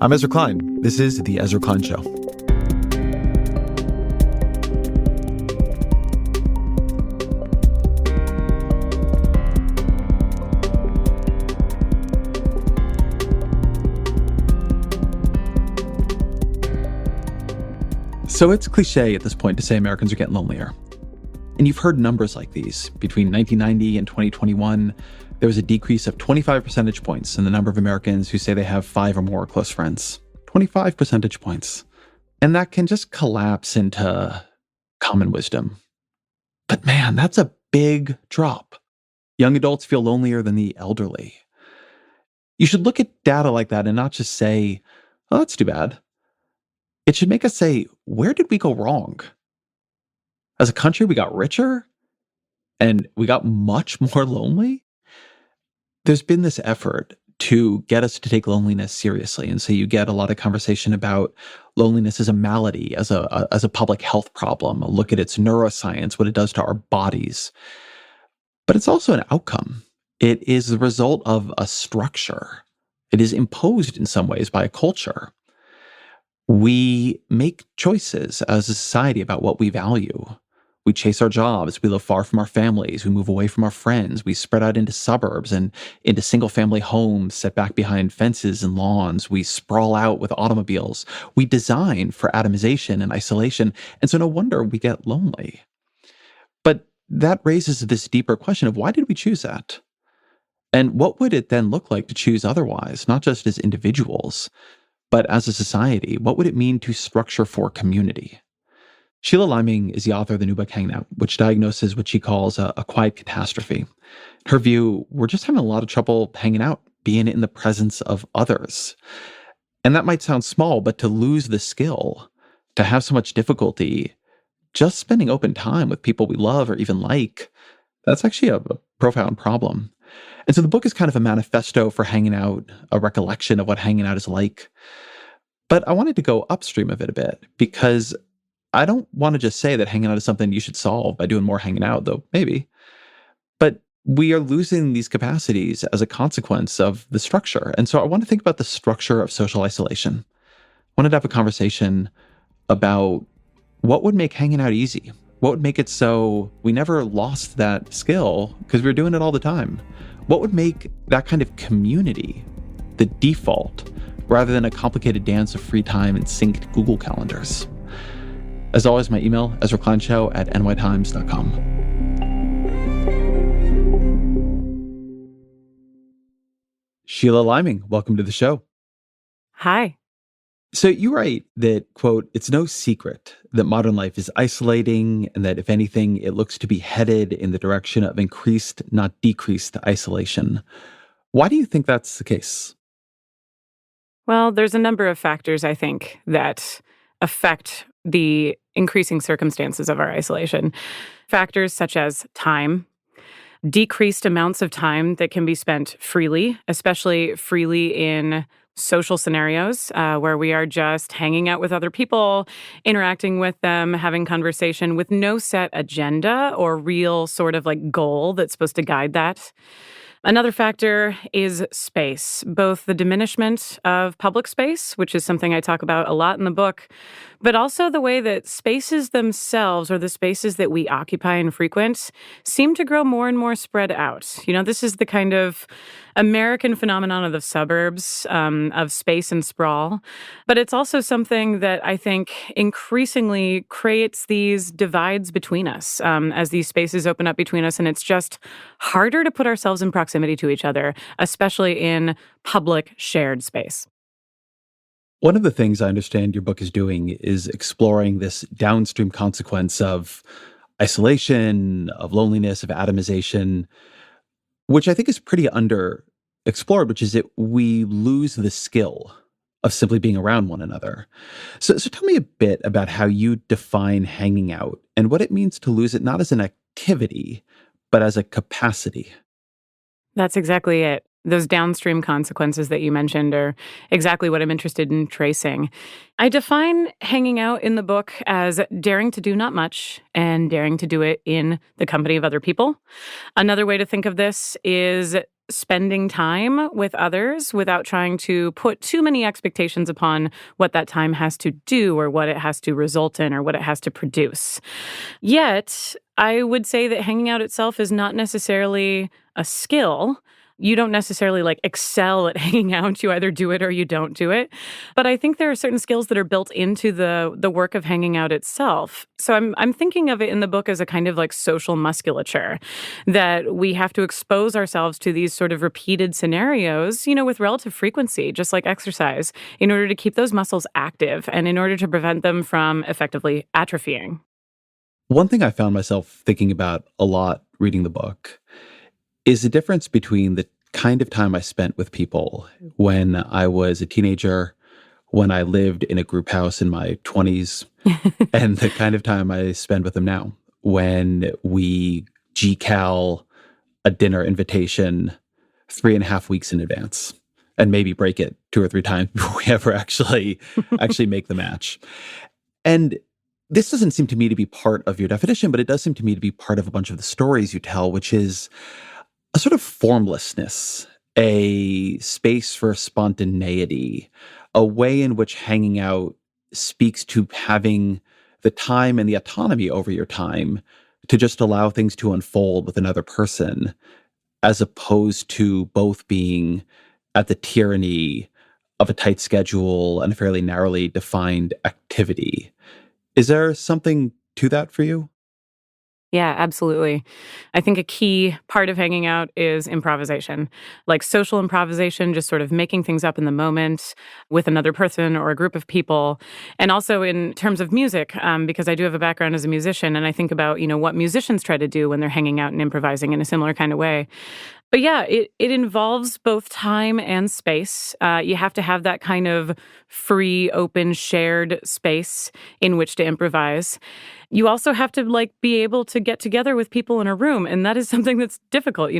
I'm Ezra Klein. This is The Ezra Klein Show. So it's cliche at this point to say Americans are getting lonelier. And you've heard numbers like these. Between 1990 and 2021, there was a decrease of 25 percentage points in the number of Americans who say they have 5 or more close friends. 25 percentage points. And that can just collapse into common wisdom. But man, that's a big drop. Young adults feel lonelier than the elderly. You should look at data like that and not just say, oh, that's too bad. It should make us say, where did we go wrong? As a country, we got richer and we got much more lonely. There's been this effort to get us to take loneliness seriously. And so you get a lot of conversation about loneliness as a malady, as a public health problem, a look at its neuroscience, what it does to our bodies. But it's also an outcome. It is the result of a structure. It is imposed in some ways by a culture. We make choices as a society about what we value. We chase our jobs, we live far from our families, we move away from our friends, we spread out into suburbs and into single-family homes set back behind fences and lawns, we sprawl out with automobiles. We design for atomization and isolation, and so no wonder we get lonely. But that raises this deeper question of why did we choose that? And what would it then look like to choose otherwise, not just as individuals, but as a society? What would it mean to structure for community? Sheila Liming is the author of the new book, Hanging Out, which diagnoses what she calls a quiet catastrophe. In her view, we're just having a lot of trouble hanging out, being in the presence of others. And that might sound small, but to lose the skill, to have so much difficulty just spending open time with people we love or even like, that's actually a profound problem. And so the book is kind of a manifesto for hanging out, a recollection of what hanging out is like. But I wanted to go upstream of it a bit because I don't want to just say that hanging out is something you should solve by doing more hanging out, though maybe. But we are losing these capacities as a consequence of the structure. And so I want to think about the structure of social isolation. I wanted to have a conversation about what would make hanging out easy. What would make it so we never lost that skill because we were doing it all the time? What would make that kind of community the default rather than a complicated dance of free time and synced Google calendars? As always, my email, EzraKleinShow@nytimes.com. Sheila Liming, welcome to the show. Hi. So you write that, quote, it's no secret that modern life is isolating and that, if anything, it looks to be headed in the direction of increased, not decreased, isolation. Why do you think that's the case? Well, there's a number of factors, I think, that affect the increasing circumstances of our isolation. Factors such as time, decreased amounts of time that can be spent freely, especially freely in social scenarios where we are just hanging out with other people, interacting with them, having conversation with no set agenda or real sort of like goal that's supposed to guide that. Another factor is space, both the diminishment of public space, which is something I talk about a lot in the book, but also the way that spaces themselves, or the spaces that we occupy and frequent, seem to grow more and more spread out. You know, this is the kind of American phenomenon of the suburbs, of space and sprawl. But it's also something that I think increasingly creates these divides between us as these spaces open up between us. And it's just harder to put ourselves in proximity to each other, especially in public shared space. One of the things I understand your book is doing is exploring this downstream consequence of isolation, of loneliness, of atomization, which I think is pretty underexplored, which is that we lose the skill of simply being around one another. So tell me a bit about how you define hanging out and what it means to lose it, not as an activity, but as a capacity. That's exactly it. Those downstream consequences that you mentioned are exactly what I'm interested in tracing. I define hanging out in the book as daring to do not much and daring to do it in the company of other people. Another way to think of this is spending time with others without trying to put too many expectations upon what that time has to do or what it has to result in or what it has to produce. Yet, I would say that hanging out itself is not necessarily a skill. You don't necessarily excel at hanging out. You either do it or you don't do it. But I think there are certain skills that are built into the work of hanging out itself. So I'm thinking of it in the book as a kind of social musculature, that we have to expose ourselves to these sort of repeated scenarios, with relative frequency, just like exercise, in order to keep those muscles active and in order to prevent them from effectively atrophying. One thing I found myself thinking about a lot reading the book is the difference between the kind of time I spent with people when I was a teenager, when I lived in a group house in my 20s, and the kind of time I spend with them now, when we GCal a dinner invitation 3.5 weeks in advance and maybe break it 2 or 3 times before we ever actually make the match. And this doesn't seem to me to be part of your definition, but it does seem to me to be part of a bunch of the stories you tell, which is a sort of formlessness, a space for spontaneity, a way in which hanging out speaks to having the time and the autonomy over your time to just allow things to unfold with another person, as opposed to both being at the tyranny of a tight schedule and a fairly narrowly defined activity. Is there something to that for you? Yeah, absolutely. I think a key part of hanging out is improvisation, like social improvisation, just sort of making things up in the moment with another person or a group of people. And also in terms of music, because I do have a background as a musician, and I think about, what musicians try to do when they're hanging out and improvising in a similar kind of way. But yeah, it involves both time and space. You have to have that kind of free, open, shared space in which to improvise. You also have to be able to get together with people in a room, and that is something that's difficult.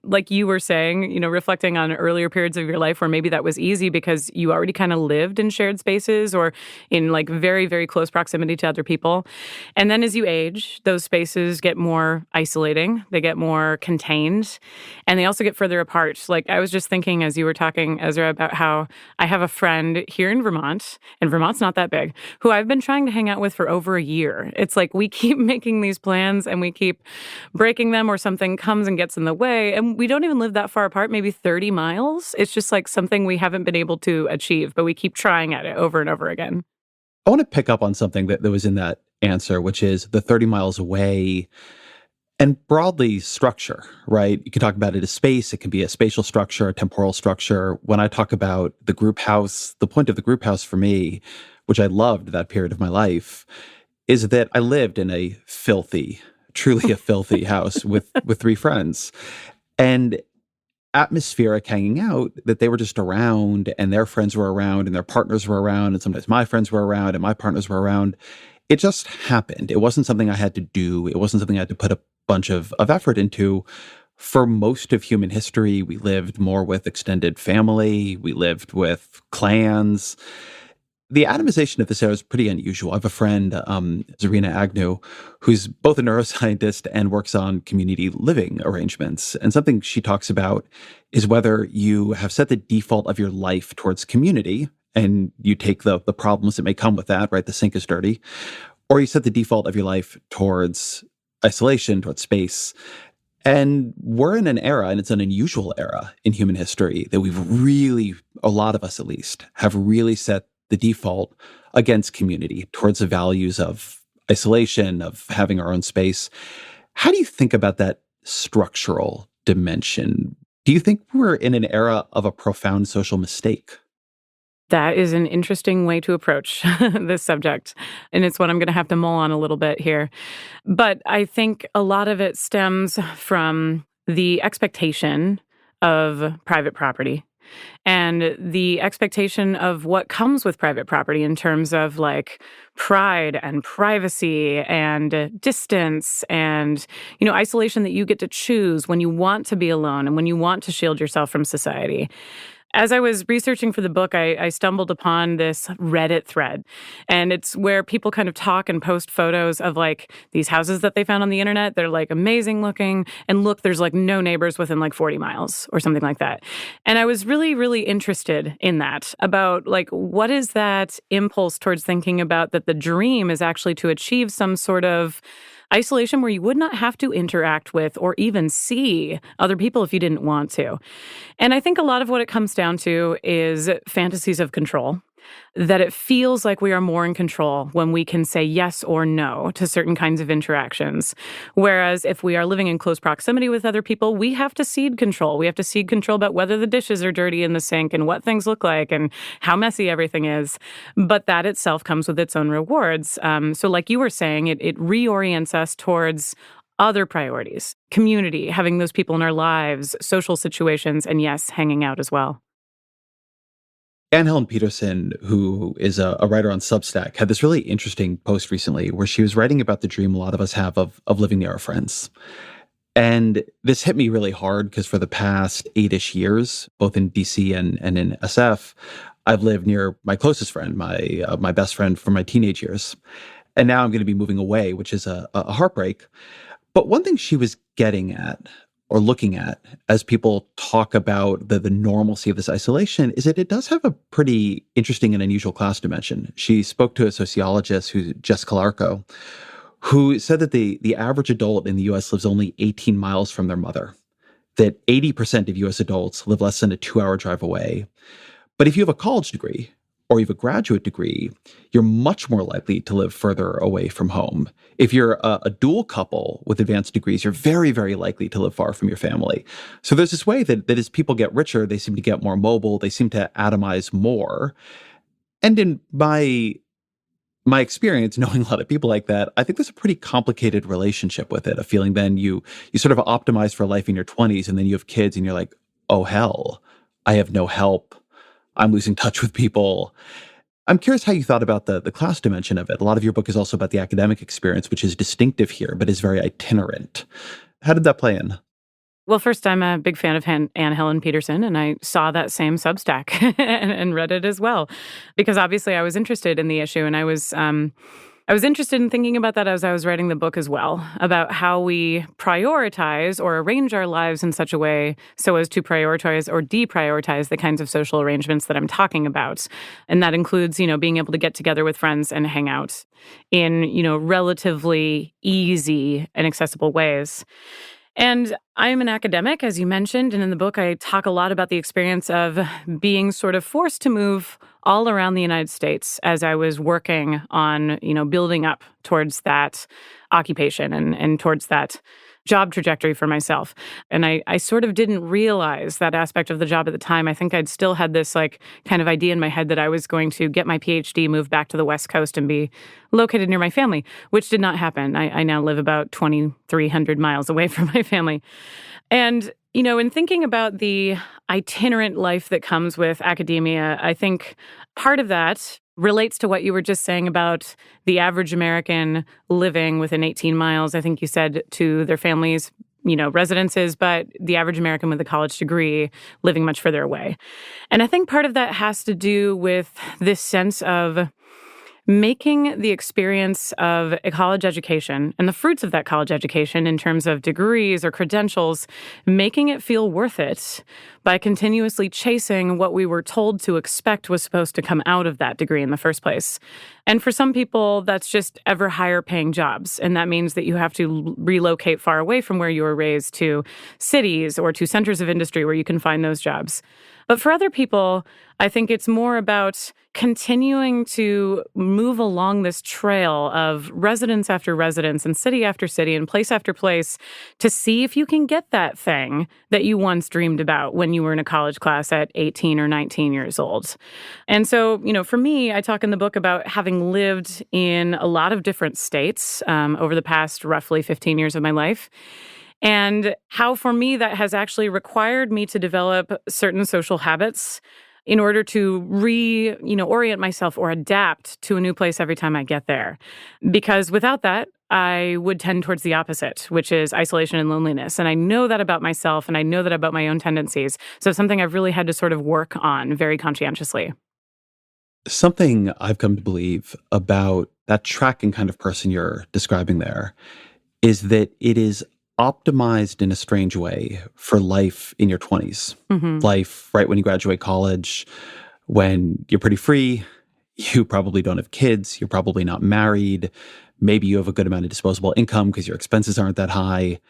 Like you were saying, reflecting on earlier periods of your life where maybe that was easy because you already kind of lived in shared spaces or in very, very close proximity to other people. And then as you age, those spaces get more isolating, they get more contained, and they also get further apart. Like I was just thinking as you were talking, Ezra, about how I have a friend here in Vermont, and Vermont's not that big, who I've been trying to hang out with for over a year. It's like we keep making these plans and we keep breaking them, or something comes and gets in the way. And we don't even live that far apart, maybe 30 miles. It's just something we haven't been able to achieve, but we keep trying at it over and over again. I want to pick up on something that was in that answer, which is the 30 miles away and broadly structure, right? You can talk about it as space. It can be a spatial structure, a temporal structure. When I talk about the group house, the point of the group house for me, which I loved that period of my life, is that I lived in a filthy, truly a filthy house with 3 friends. And atmospheric hanging out, that they were just around and their friends were around and their partners were around and sometimes my friends were around and my partners were around. It just happened. It wasn't something I had to do. It wasn't something I had to put a bunch of effort into. For most of human history, we lived more with extended family. We lived with clans. The atomization of this era is pretty unusual. I have a friend, Zarina Agnew, who's both a neuroscientist and works on community living arrangements. And something she talks about is whether you have set the default of your life towards community, and you take the problems that may come with that, right? The sink is dirty. Or you set the default of your life towards isolation, towards space. And we're in an era, and it's an unusual era in human history, that we've really, a lot of us at least, have really set the default against community, towards the values of isolation, of having our own space. How do you think about that structural dimension? Do you think we're in an era of a profound social mistake? That is an interesting way to approach this subject. And it's what I'm going to have to mull on a little bit here. But I think a lot of it stems from the expectation of private property and the expectation of what comes with private property in terms of pride and privacy and distance and, isolation that you get to choose when you want to be alone and when you want to shield yourself from society. As I was researching for the book, I stumbled upon this Reddit thread, and it's where people kind of talk and post photos of like these houses that they found on the internet. They're like amazing looking, and look, there's like no neighbors within like 40 miles or something like that. And I was really, really interested in that about like, what is that impulse towards thinking about that the dream is actually to achieve some sort of isolation where you would not have to interact with or even see other people if you didn't want to. And I think a lot of what it comes down to is fantasies of control, that it feels like we are more in control when we can say yes or no to certain kinds of interactions. Whereas if we are living in close proximity with other people, we have to cede control. We have to cede control about whether the dishes are dirty in the sink and what things look like and how messy everything is. But that itself comes with its own rewards. So like you were saying, it reorients us towards other priorities, community, having those people in our lives, social situations, and yes, hanging out as well. Anne Helen Peterson, who is a writer on Substack, had this really interesting post recently where she was writing about the dream a lot of us have of living near our friends. And this hit me really hard because for the past 8-ish years, both in DC and in SF, I've lived near my closest friend, my best friend from my teenage years. And now I'm going to be moving away, which is a heartbreak. But one thing she was getting at or looking at as people talk about the normalcy of this isolation is that it does have a pretty interesting and unusual class dimension. She spoke to a sociologist, who's Jess Calarco, who said that the average adult in the U.S. lives only 18 miles from their mother, that 80% of U.S. adults live less than a 2-hour drive away. But if you have a college degree or you have a graduate degree, you're much more likely to live further away from home. If you're a dual couple with advanced degrees, you're very, very likely to live far from your family. So there's this way that as people get richer, they seem to get more mobile, they seem to atomize more. And in my experience, knowing a lot of people like that, I think there's a pretty complicated relationship with it, a feeling then you sort of optimize for life in your 20s, and then you have kids and you're like, oh hell, I have no help. I'm losing touch with people. I'm curious how you thought about the class dimension of it. A lot of your book is also about the academic experience, which is distinctive here, but is very itinerant. How did that play in? Well, first, I'm a big fan of Anne Helen Peterson, and I saw that same Substack and read it as well, because obviously I was interested in the issue, and I was interested in thinking about that as I was writing the book as well, about how we prioritize or arrange our lives in such a way so as to prioritize or deprioritize the kinds of social arrangements that I'm talking about. And that includes, being able to get together with friends and hang out in, relatively easy and accessible ways. And I'm an academic, as you mentioned, and in the book I talk a lot about the experience of being sort of forced to move all around the United States as I was working on, building up towards that occupation and towards that job trajectory for myself. And I sort of didn't realize that aspect of the job at the time. I think I'd still had this like kind of idea in my head that I was going to get my PhD, move back to the West Coast and be located near my family, which did not happen. I now live about 2,300 miles away from my family. And, in thinking about the itinerant life that comes with academia, I think part of that relates to what you were just saying about the average American living within 18 miles, I think you said, to their families, residences, but the average American with a college degree living much further away. And I think part of that has to do with this sense of making the experience of a college education and the fruits of that college education in terms of degrees or credentials, making it feel worth it by continuously chasing what we were told to expect was supposed to come out of that degree in the first place. And for some people, that's just ever higher paying jobs. And that means that you have to relocate far away from where you were raised to cities or to centers of industry where you can find those jobs. But for other people, I think it's more about continuing to move along this trail of residence after residence and city after city and place after place to see if you can get that thing that you once dreamed about when you were in a college class at 18 or 19 years old. And so, for me, I talk in the book about having lived in a lot of different states over the past roughly 15 years of my life. And how, for me, that has actually required me to develop certain social habits in order to orient myself or adapt to a new place every time I get there. Because without that, I would tend towards the opposite, which is isolation and loneliness. And I know that about myself, and I know that about my own tendencies. So it's something I've really had to sort of work on very conscientiously. Something I've come to believe about that tracking kind of person you're describing there is that it is optimized in a strange way for life in your 20s. Hmm. Life right when you graduate college, when you're pretty free, you probably don't have kids, you're probably not married, maybe you have a good amount of disposable income because your expenses aren't that high.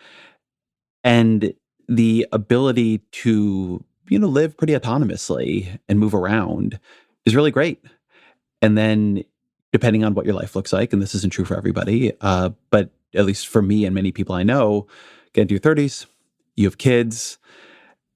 And the ability to, live pretty autonomously and move around is really great. And then, depending on what your life looks like, and this isn't true for everybody, but at least for me and many people I know, get into your 30s, you have kids,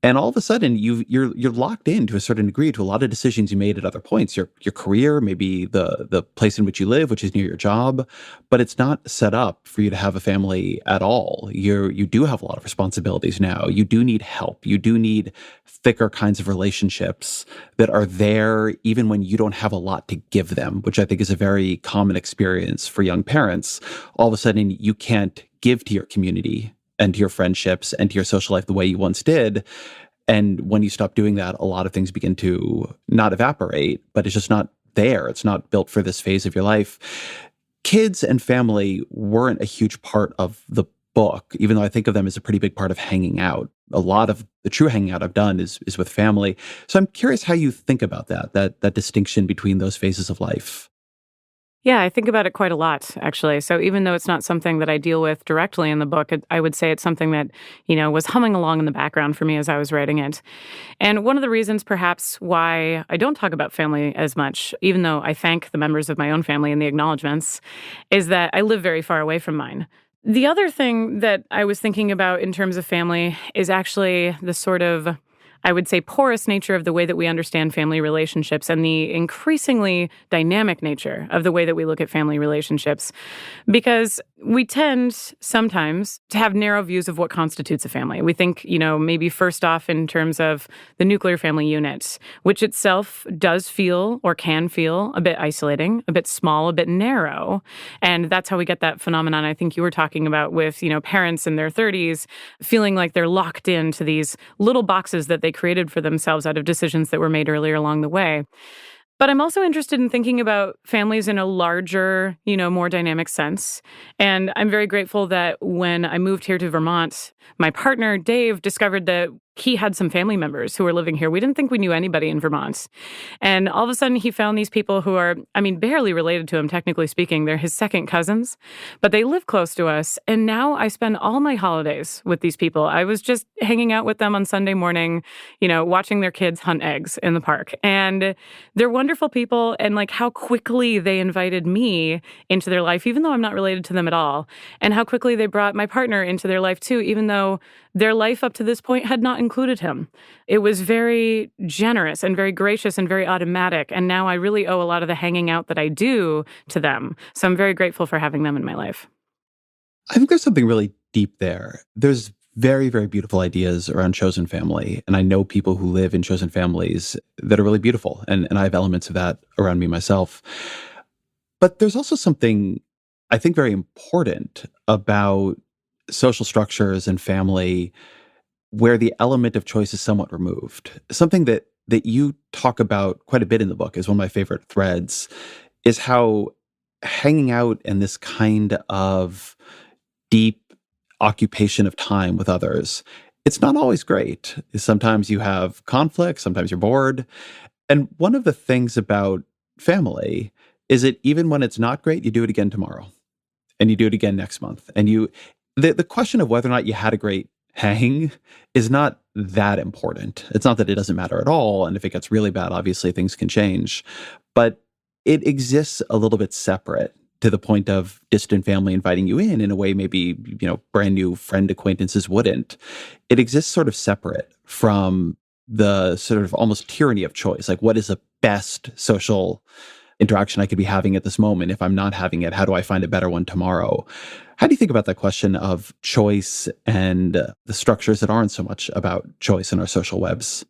and all of a sudden you're locked in to a certain degree to a lot of decisions you made at other points. Your career, maybe the place in which you live, which is near your job, but it's not set up for you to have a family at all. You do have a lot of responsibilities now. You do need help. You do need thicker kinds of relationships that are there even when you don't have a lot to give them, which I think is a very common experience for young parents. All of a sudden you can't give to your community and to your friendships and to your social life the way you once did. And when you stop doing that, a lot of things begin to not evaporate, but it's just not there. It's not built for this phase of your life. Kids and family weren't a huge part of the book, even though I think of them as a pretty big part of hanging out. A lot of the true hanging out I've done is with family. So I'm curious how you think about that distinction between those phases of life. Yeah, I think about it quite a lot, actually. So even though it's not something that I deal with directly in the book, I would say it's something that, was humming along in the background for me as I was writing it. And one of the reasons perhaps why I don't talk about family as much, even though I thank the members of my own family in the acknowledgments, is that I live very far away from mine. The other thing that I was thinking about in terms of family is actually the sort of, I would say, porous nature of the way that we understand family relationships and the increasingly dynamic nature of the way that we look at family relationships. Because we tend sometimes to have narrow views of what constitutes a family. We think, maybe first off in terms of the nuclear family unit, which itself does feel or can feel a bit isolating, a bit small, a bit narrow. And that's how we get that phenomenon I think you were talking about with, parents in their 30s feeling like they're locked into these little boxes that they created for themselves out of decisions that were made earlier along the way. But I'm also interested in thinking about families in a larger, more dynamic sense. And I'm very grateful that when I moved here to Vermont, my partner, Dave, discovered that he had some family members who were living here. We didn't think we knew anybody in Vermont. And all of a sudden, he found these people who are, barely related to him, technically speaking. They're his second cousins, but they live close to us. And now I spend all my holidays with these people. I was just hanging out with them on Sunday morning, watching their kids hunt eggs in the park. And they're wonderful people. And like how quickly they invited me into their life, even though I'm not related to them at all. And how quickly they brought my partner into their life too, even though their life up to this point had not included him. It was very generous and very gracious and very automatic. And now I really owe a lot of the hanging out that I do to them. So I'm very grateful for having them in my life. I think there's something really deep there. There's very, very beautiful ideas around chosen family. And I know people who live in chosen families that are really beautiful. And I have elements of that around me myself. But there's also something I think very important about social structures and family where the element of choice is somewhat removed. Something that you talk about quite a bit in the book is one of my favorite threads, is how hanging out and this kind of deep occupation of time with others, it's not always great. Sometimes you have conflict, sometimes you're bored. And one of the things about family is that even when it's not great, you do it again tomorrow. And you do it again next month. And the question of whether or not you had a great hang is not that important. It's not that it doesn't matter at all. And if it gets really bad, obviously things can change. But it exists a little bit separate to the point of distant family inviting you in a way maybe, brand new friend acquaintances wouldn't. It exists sort of separate from the sort of almost tyranny of choice. Like, what is the best social interaction I could be having at this moment? If I'm not having it, how do I find a better one tomorrow? How do you think about that question of choice and the structures that aren't so much about choice in our social webs?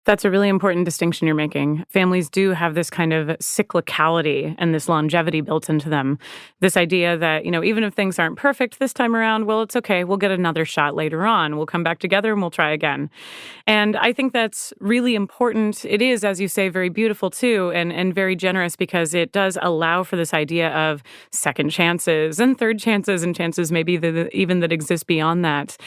That's a really important distinction you're making. Families do have this kind of cyclicality and this longevity built into them. This idea that, even if things aren't perfect this time around, well, it's okay. We'll get another shot later on. We'll come back together and we'll try again. And I think that's really important. It is, as you say, very beautiful too, and very generous because it does allow for this idea of second chances and third chances and chances maybe even that exist beyond that.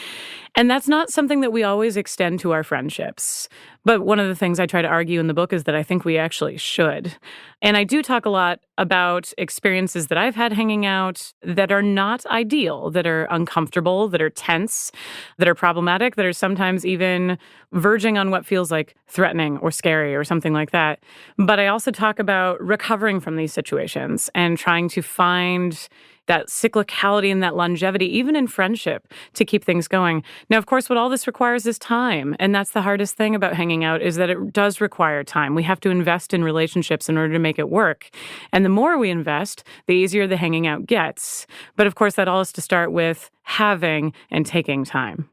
And that's not something that we always extend to our friendships. But one of the things I try to argue in the book is that I think we actually should. And I do talk a lot about experiences that I've had hanging out that are not ideal, that are uncomfortable, that are tense, that are problematic, that are sometimes even verging on what feels like threatening or scary or something like that. But I also talk about recovering from these situations and trying to find that cyclicality and that longevity, even in friendship, to keep things going. Now, of course, what all this requires is time. And that's the hardest thing about hanging out is that it does require time. We have to invest in relationships in order to make it work. And the more we invest, the easier the hanging out gets. But of course, that all has to start with having and taking time.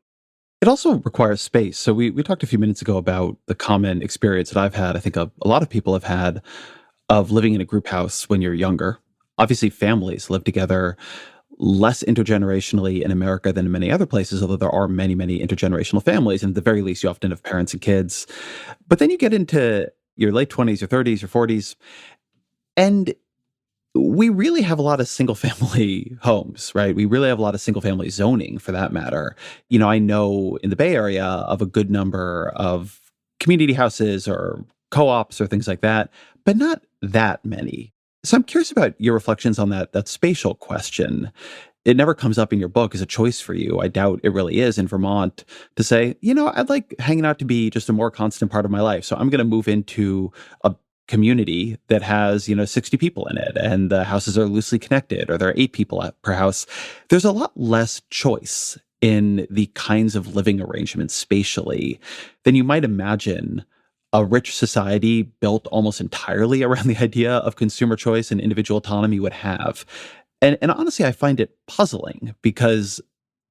It also requires space. So we talked a few minutes ago about the common experience that I've had, I think a lot of people have had, of living in a group house when you're younger. Obviously, families live together less intergenerationally in America than in many other places, although there are many, many intergenerational families. And at the very least, you often have parents and kids. But then you get into your late 20s, your 30s, your 40s, and we really have a lot of single family homes, right? We really have a lot of single family zoning for that matter. I know in the Bay Area of a good number of community houses or co-ops or things like that, but not that many. So I'm curious about your reflections on that spatial question. It never comes up in your book as a choice for you. I doubt it really is in Vermont to say, I'd like hanging out to be just a more constant part of my life. So I'm going to move into a community that has, 60 people in it and the houses are loosely connected or there are 8 people per house. There's a lot less choice in the kinds of living arrangements spatially than you might imagine a rich society built almost entirely around the idea of consumer choice and individual autonomy would have. And honestly, I find it puzzling because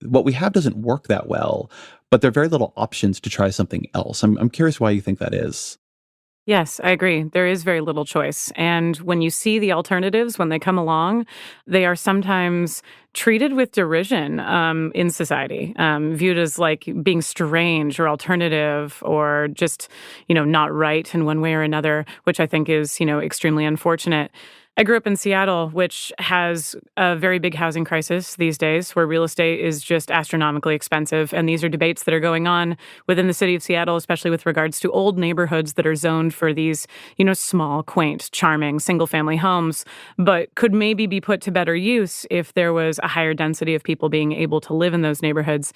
what we have doesn't work that well, but there are very little options to try something else. I'm curious why you think that is. Yes, I agree. There is very little choice. And when you see the alternatives, when they come along, they are sometimes treated with derision in society, viewed as like being strange or alternative or just, not right in one way or another, which I think is, extremely unfortunate. I grew up in Seattle, which has a very big housing crisis these days, where real estate is just astronomically expensive. And these are debates that are going on within the city of Seattle, especially with regards to old neighborhoods that are zoned for these, small, quaint, charming, single-family homes, but could maybe be put to better use if there was a higher density of people being able to live in those neighborhoods.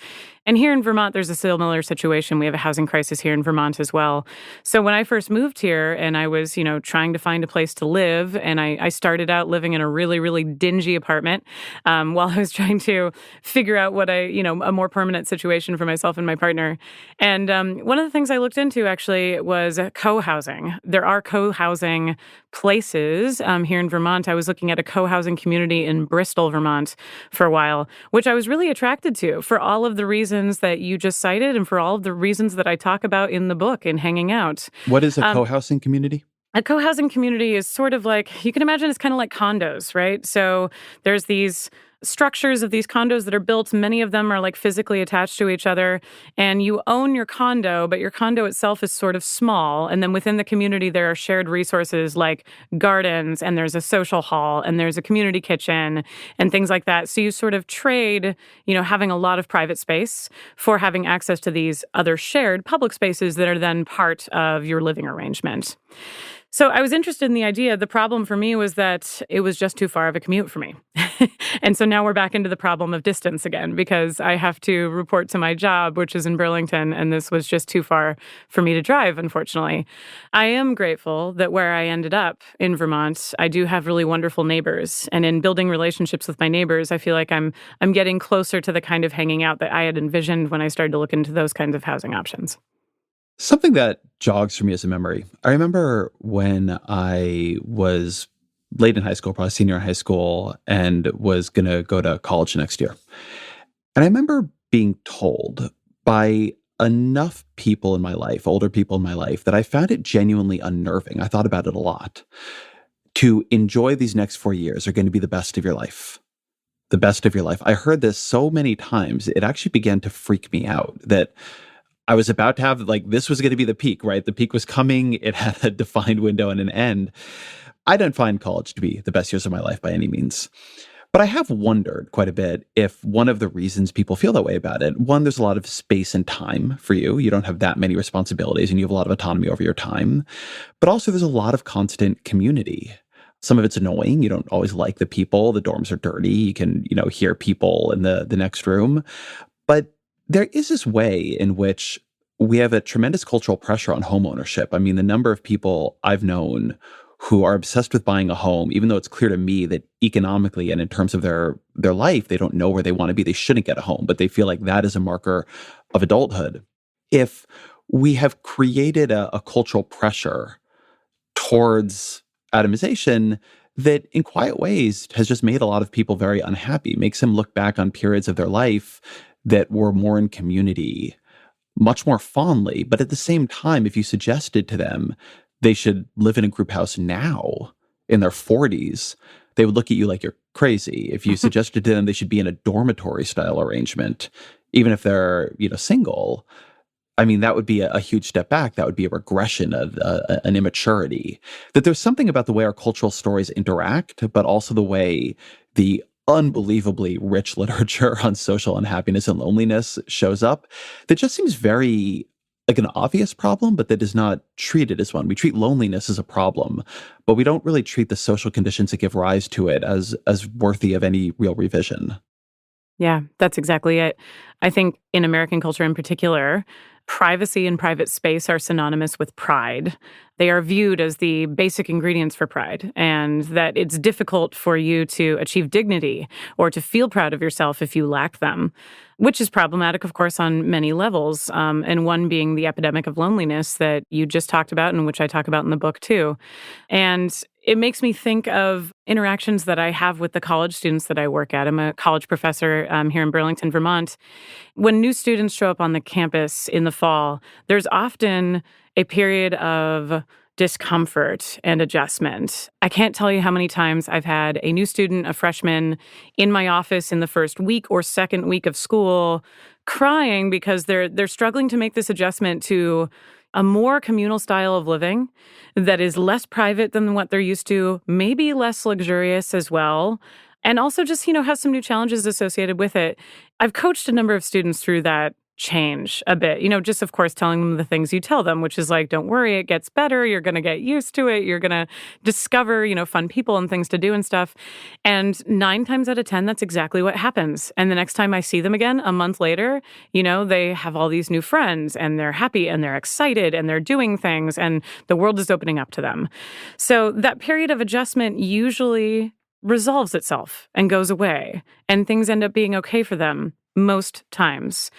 And here in Vermont, there's a similar situation. We have a housing crisis here in Vermont as well. So when I first moved here and I was, trying to find a place to live, and I started out living in a really, really dingy apartment while I was trying to figure out what a more permanent situation for myself and my partner. And one of the things I looked into actually was co-housing. There are co-housing places here in Vermont. I was looking at a co-housing community in Bristol, Vermont for a while, which I was really attracted to for all of the reasons that you just cited and for all of the reasons that I talk about in the book in Hanging Out. What is a co-housing community? A co-housing community is sort of like, you can imagine it's kind of like condos, right? So there's these structures of these condos that are built. Many of them are like physically attached to each other, and you own your condo, but your condo itself is sort of small. And then within the community, there are shared resources like gardens, and there's a social hall, and there's a community kitchen, and things like that. So you sort of trade, having a lot of private space for having access to these other shared public spaces that are then part of your living arrangement. So I was interested in the idea. The problem for me was that it was just too far of a commute for me. And so now we're back into the problem of distance again, because I have to report to my job, which is in Burlington, and this was just too far for me to drive, unfortunately. I am grateful that where I ended up in Vermont, I do have really wonderful neighbors. And in building relationships with my neighbors, I feel like I'm getting closer to the kind of hanging out that I had envisioned when I started to look into those kinds of housing options. Something that jogs for me as a memory. I remember when I was late in high school, probably senior in high school, and was going to go to college next year. And I remember being told by enough people in my life, older people in my life, that I found it genuinely unnerving. I thought about it a lot. To enjoy these next 4 years are going to be the best of your life. The best of your life. I heard this so many times, it actually began to freak me out that I was about to have, like, this was going to be the peak, right? The peak was coming. It had a defined window and an end. I don't find college to be the best years of my life by any means. But I have wondered quite a bit if one of the reasons people feel that way about it, one, there's a lot of space and time for you. You don't have that many responsibilities and you have a lot of autonomy over your time. But also there's a lot of constant community. Some of it's annoying. You don't always like the people. The dorms are dirty. You can, hear people in the next room. But there is this way in which we have a tremendous cultural pressure on home ownership. I mean, the number of people I've known who are obsessed with buying a home, even though it's clear to me that economically and in terms of their life, they don't know where they want to be. They shouldn't get a home, but they feel like that is a marker of adulthood. If we have created a cultural pressure towards atomization that in quiet ways has just made a lot of people very unhappy, makes them look back on periods of their life that were more in community much more fondly. But at the same time, if you suggested to them they should live in a group house now in their 40s, they would look at you like you're crazy. If you suggested to them they should be in a dormitory style arrangement, even if they're, single, I mean, that would be a huge step back. That would be a regression of an immaturity. That there's something about the way our cultural stories interact, but also the way the unbelievably rich literature on social unhappiness and loneliness shows up that just seems very like an obvious problem, but that is not treated as one. We treat loneliness as a problem, but we don't really treat the social conditions that give rise to it as worthy of any real revision. Yeah, that's exactly it. I think in American culture in particular, privacy and private space are synonymous with pride. They are viewed as the basic ingredients for pride, and that it's difficult for you to achieve dignity or to feel proud of yourself if you lack them, which is problematic, of course, on many levels, and one being the epidemic of loneliness that you just talked about and which I talk about in the book, too. And it makes me think of interactions that I have with the college students that I work at. I'm a college professor here in Burlington, Vermont. When new students show up on the campus in the fall, there's often a period of discomfort and adjustment. I can't tell you how many times I've had a new student, a freshman, in my office in the first week or second week of school crying because they're struggling to make this adjustment to a more communal style of living that is less private than what they're used to, maybe less luxurious as well, and also just, has some new challenges associated with it. I've coached a number of students through that change a bit, just of course telling them the things you tell them, which is like, don't worry, it gets better. You're going to get used to it. You're going to discover, fun people and things to do and stuff. And 9 times out of 10, that's exactly what happens. And the next time I see them again, a month later, they have all these new friends and they're happy and they're excited and they're doing things and the world is opening up to them. So that period of adjustment usually resolves itself and goes away and things end up being okay for them most times.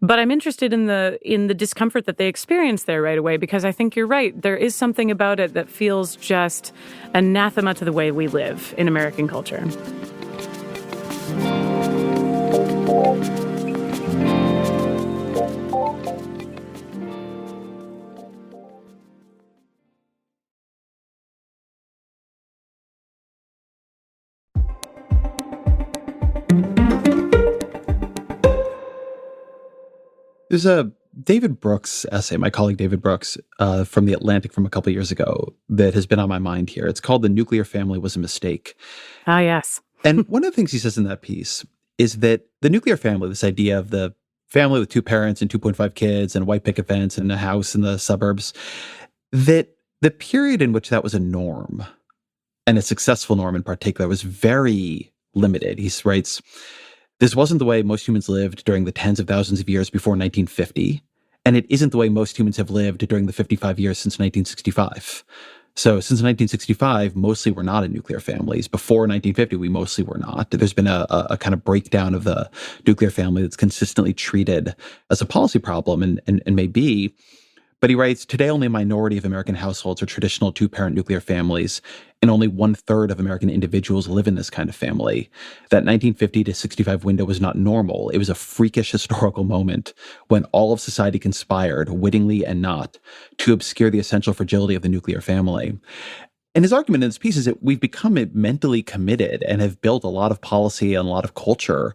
But I'm interested in the discomfort that they experience there right away, because I think you're right. There is something about it that feels just anathema to the way we live in American culture. There's a David Brooks essay, my colleague David Brooks, from The Atlantic from a couple of years ago that has been on my mind here. It's called "The Nuclear Family Was a Mistake." Ah, yes. And one of the things he says in that piece is that the nuclear family, this idea of the family with 2 parents and 2.5 kids and a white picket fence and a house in the suburbs, that the period in which that was a norm, and a successful norm in particular, was very limited. He writes, "This wasn't the way most humans lived during the tens of thousands of years before 1950, and it isn't the way most humans have lived during the 55 years since 1965. So since 1965, mostly we're not in nuclear families. Before 1950, we mostly were not. There's been a kind of breakdown of the nuclear family that's consistently treated as a policy problem and may be." But he writes, "Today, only a minority of American households are traditional 2-parent nuclear families, and only 1/3 of American individuals live in this kind of family. That 1950 to 65 window was not normal. It was a freakish historical moment when all of society conspired, wittingly and not, to obscure the essential fragility of the nuclear family. And his argument in this piece is that we've become mentally committed and have built a lot of policy and a lot of culture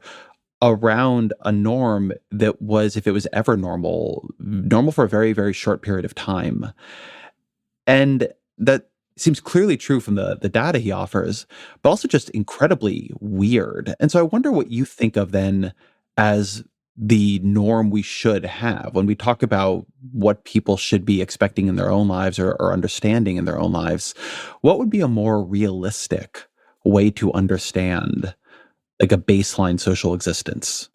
around a norm that was, if it was ever normal, normal for a very, very short period of time. And that seems clearly true from the data he offers, but also just incredibly weird. And so I wonder what you think of then as the norm we should have when we talk about what people should be expecting in their own lives or understanding in their own lives. What would be a more realistic way to understand like a baseline social existence?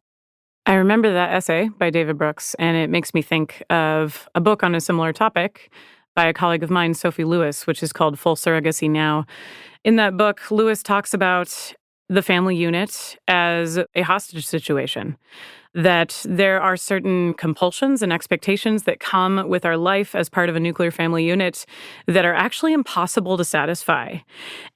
I remember that essay by David Brooks, and it makes me think of a book on a similar topic by a colleague of mine, Sophie Lewis, which is called Full Surrogacy Now. In that book, Lewis talks about the family unit as a hostage situation, that there are certain compulsions and expectations that come with our life as part of a nuclear family unit that are actually impossible to satisfy.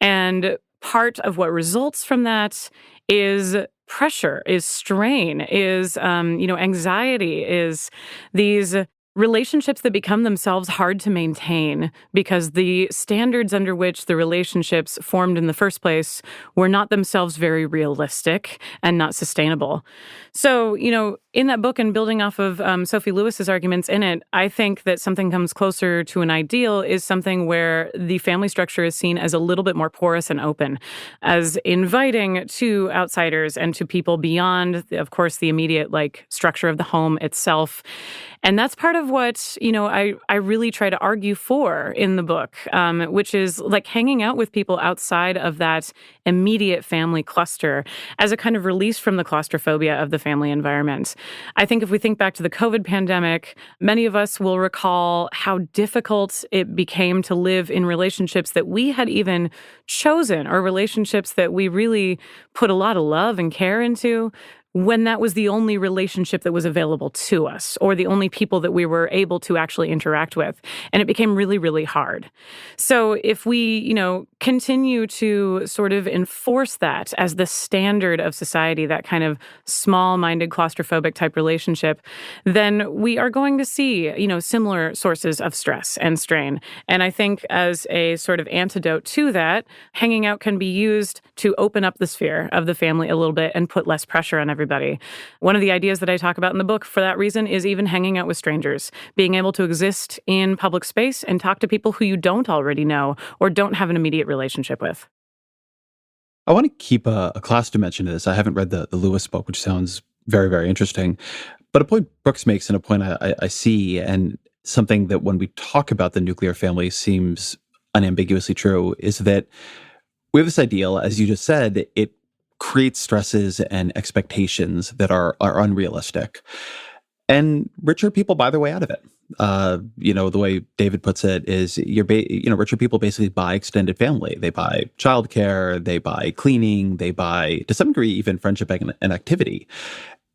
And part of what results from that is pressure, is strain, is anxiety, is these relationships that become themselves hard to maintain because the standards under which the relationships formed in the first place were not themselves very realistic and not sustainable. So, in that book and building off of Sophie Lewis's arguments in it, I think that something comes closer to an ideal is something where the family structure is seen as a little bit more porous and open, as inviting to outsiders and to people beyond, of course, the immediate structure of the home itself. And that's part of what, I really try to argue for in the book, which is hanging out with people outside of that immediate family cluster as a kind of release from the claustrophobia of the family environment. I think if we think back to the COVID pandemic, many of us will recall how difficult it became to live in relationships that we had even chosen or relationships that we really put a lot of love and care into, when that was the only relationship that was available to us or the only people that we were able to actually interact with. And it became really, really hard. So if we, continue to sort of enforce that as the standard of society, that kind of small-minded claustrophobic type relationship, then we are going to see, similar sources of stress and strain. And I think as a sort of antidote to that, hanging out can be used to open up the sphere of the family a little bit and put less pressure on everybody. One of the ideas that I talk about in the book for that reason is even hanging out with strangers, being able to exist in public space and talk to people who you don't already know or don't have an immediate relationship with. I want to keep a class dimension to this. I haven't read the Lewis book, which sounds very, very interesting. But a point Brooks makes and a point I see, and something that when we talk about the nuclear family seems unambiguously true, is that we have this ideal, as you just said, it creates stresses and expectations that are unrealistic. And richer people buy their way out of it. The way David puts it is richer people basically buy extended family. They buy childcare, they buy cleaning, they buy, to some degree, even friendship and activity.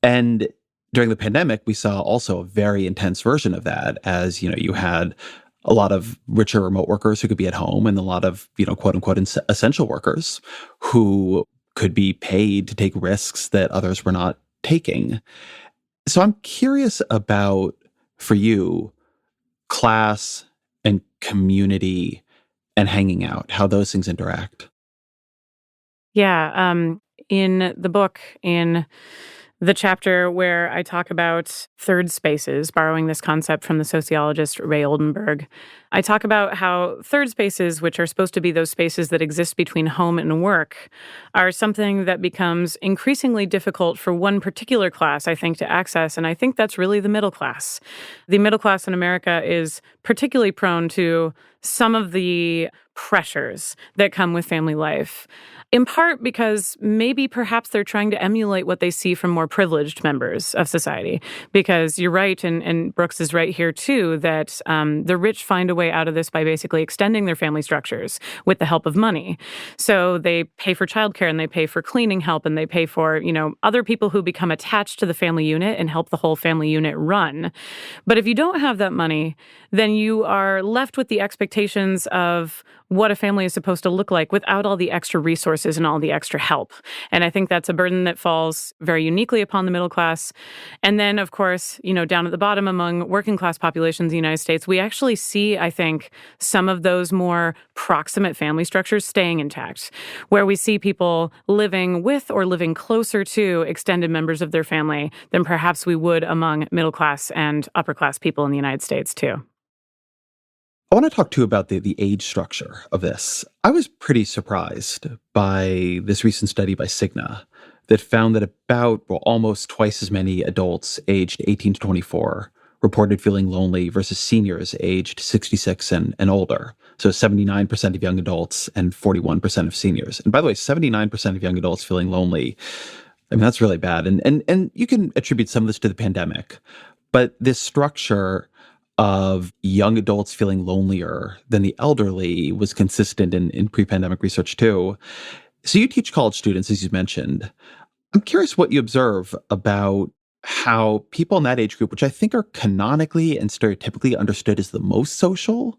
And during the pandemic, we saw also a very intense version of that as, you had a lot of richer remote workers who could be at home and a lot of, quote unquote, essential workers who could be paid to take risks that others were not taking. So I'm curious about, for you, class and community and hanging out, how those things interact. Yeah. In the book, in the chapter where I talk about third spaces, borrowing this concept from the sociologist Ray Oldenburg, I talk about how third spaces, which are supposed to be those spaces that exist between home and work, are something that becomes increasingly difficult for one particular class, I think, to access. And I think that's really the middle class. The middle class in America is particularly prone to some of the pressures that come with family life. In part because maybe perhaps they're trying to emulate what they see from more privileged members of society. Because you're right, and Brooks is right here too, that the rich find a way out of this by basically extending their family structures with the help of money. So they pay for childcare and they pay for cleaning help and they pay for, other people who become attached to the family unit and help the whole family unit run. But if you don't have that money, then you are left with the expectations of what a family is supposed to look like without all the extra resources and all the extra help. And I think that's a burden that falls very uniquely upon the middle class. And then, of course, down at the bottom among working class populations in the United States, we actually see, I think, some of those more proximate family structures staying intact, where we see people living with or living closer to extended members of their family than perhaps we would among middle class and upper class people in the United States, too. I want to talk too about the age structure of this. I was pretty surprised by this recent study by Cigna that found that almost twice as many adults aged 18 to 24 reported feeling lonely versus seniors aged 66 and older. So 79% of young adults and 41% of seniors. And by the way, 79% of young adults feeling lonely, I mean, that's really bad. And you can attribute some of this to the pandemic, but this structure of young adults feeling lonelier than the elderly was consistent in pre-pandemic research too. So you teach college students, as you mentioned. I'm curious what you observe about how people in that age group, which I think are canonically and stereotypically understood as the most social,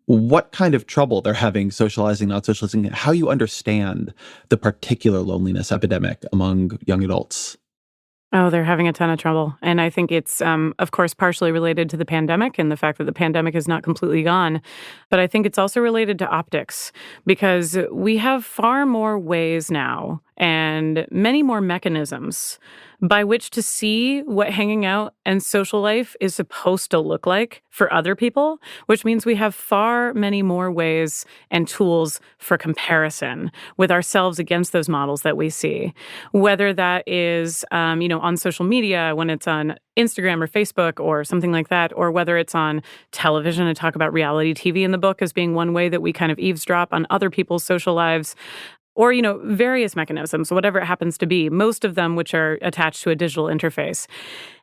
what kind of trouble they're having socializing, not socializing, how you understand the particular loneliness epidemic among young adults. Oh, they're having a ton of trouble. And I think it's, of course, partially related to the pandemic and the fact that the pandemic is not completely gone. But I think it's also related to optics, because we have far more ways now and many more mechanisms by which to see what hanging out and social life is supposed to look like for other people, which means we have far many more ways and tools for comparison with ourselves against those models that we see. Whether that is, on social media, when it's on Instagram or Facebook or something like that, or whether it's on television. And talk about reality TV in the book as being one way that we kind of eavesdrop on other people's social lives. Or, various mechanisms, whatever it happens to be, most of them which are attached to a digital interface.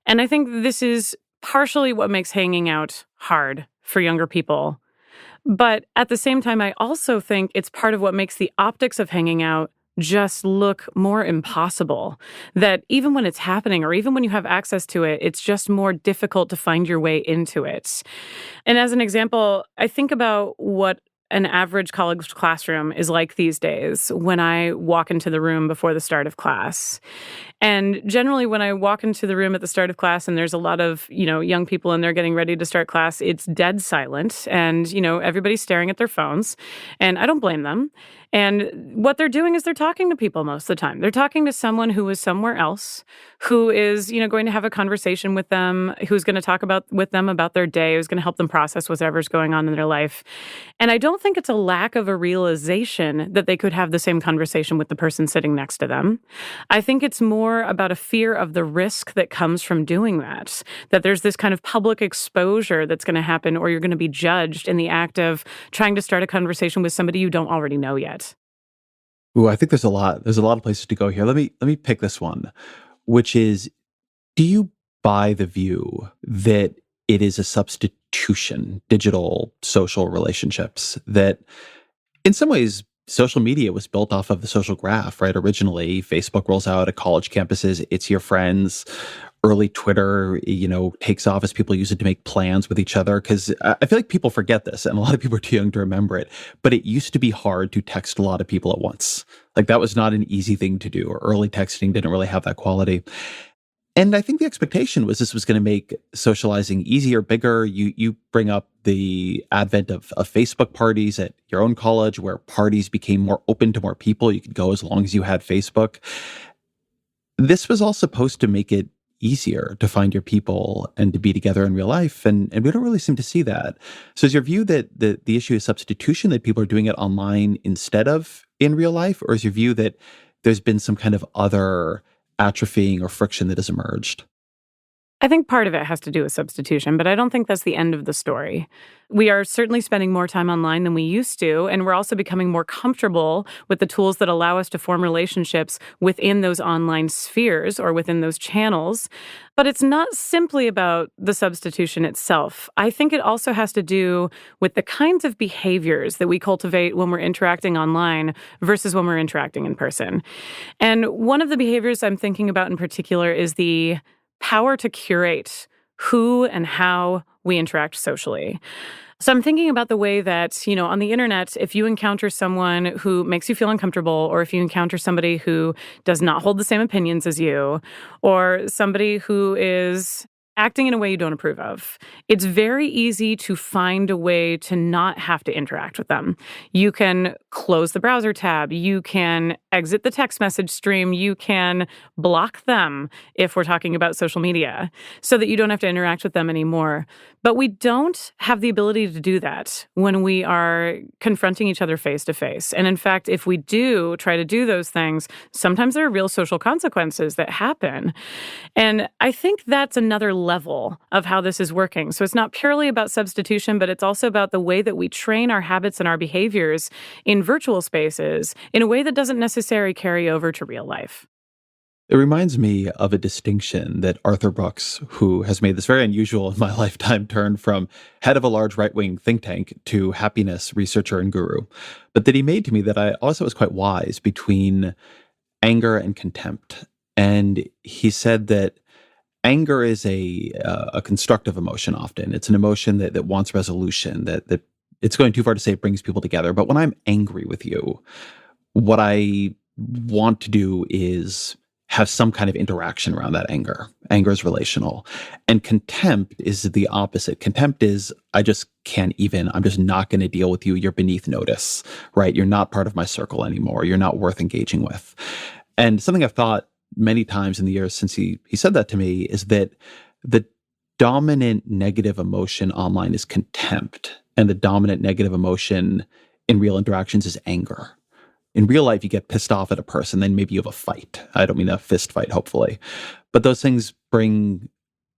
And I think this is partially what makes hanging out hard for younger people. But at the same time, I also think it's part of what makes the optics of hanging out just look more impossible. That even when it's happening or even when you have access to it, it's just more difficult to find your way into it. And as an example, I think about what an average college classroom is like these days when I walk into the room before the start of class. And generally, when I walk into the room at the start of class and there's a lot of, young people and they're getting ready to start class, it's dead silent and, everybody's staring at their phones. And I don't blame them. And what they're doing is they're talking to people most of the time. They're talking to someone who is somewhere else, who is, going to have a conversation with them, who's going to talk with them about their day, who's going to help them process whatever's going on in their life. And I don't think it's a lack of a realization that they could have the same conversation with the person sitting next to them. I think it's more about a fear of the risk that comes from doing that there's this kind of public exposure that's going to happen, or you're going to be judged in the act of trying to start a conversation with somebody you don't already know yet. Ooh, I think there's a lot of places to go here. Let me pick this one, which is, do you buy the view that it is a substitution, digital social relationships, that in some ways social media was built off of the social graph, right? Originally, Facebook rolls out at college campuses, it's your friends. Early Twitter, takes off as people use it to make plans with each other. Because I feel like people forget this, and a lot of people are too young to remember it. But it used to be hard to text a lot of people at once. Like, that was not an easy thing to do. Or early texting didn't really have that quality. And I think the expectation was this was going to make socializing easier, bigger. You bring up the advent of Facebook parties at your own college, where parties became more open to more people. You could go as long as you had Facebook. This was all supposed to make it easier to find your people and to be together in real life. And we don't really seem to see that. So is your view that the issue is substitution, that people are doing it online instead of in real life? Or is your view that there's been some kind of other atrophying or friction that has emerged? I think part of it has to do with substitution, but I don't think that's the end of the story. We are certainly spending more time online than we used to, and we're also becoming more comfortable with the tools that allow us to form relationships within those online spheres or within those channels. But it's not simply about the substitution itself. I think it also has to do with the kinds of behaviors that we cultivate when we're interacting online versus when we're interacting in person. And one of the behaviors I'm thinking about in particular is the power to curate who and how we interact socially. So I'm thinking about the way that, on the internet, if you encounter someone who makes you feel uncomfortable, or if you encounter somebody who does not hold the same opinions as you, or somebody who is acting in a way you don't approve of, it's very easy to find a way to not have to interact with them. You can close the browser tab. You can exit the text message stream. You can block them if we're talking about social media so that you don't have to interact with them anymore. But we don't have the ability to do that when we are confronting each other face to face. And in fact, if we do try to do those things, sometimes there are real social consequences that happen. And I think that's another level of how this is working. So it's not purely about substitution, but it's also about the way that we train our habits and our behaviors in virtual spaces in a way that doesn't necessarily carry over to real life. It reminds me of a distinction that Arthur Brooks, who has made this very unusual in my lifetime turn from head of a large right-wing think tank to happiness researcher and guru, but that he made to me that I also was quite wise between anger and contempt. And he said that anger is a constructive emotion often. It's an emotion that wants resolution, that it's going too far to say it brings people together. But when I'm angry with you, what I want to do is have some kind of interaction around that anger. Anger is relational. And contempt is the opposite. Contempt is, I'm just not going to deal with you. You're beneath notice, right? You're not part of my circle anymore. You're not worth engaging with. And something I've thought many times in the years since he said that to me is that the dominant negative emotion online is contempt, and the dominant negative emotion in real interactions is anger. In real life, you get pissed off at a person, then maybe you have a fight. I don't mean a fist fight, hopefully. But those things bring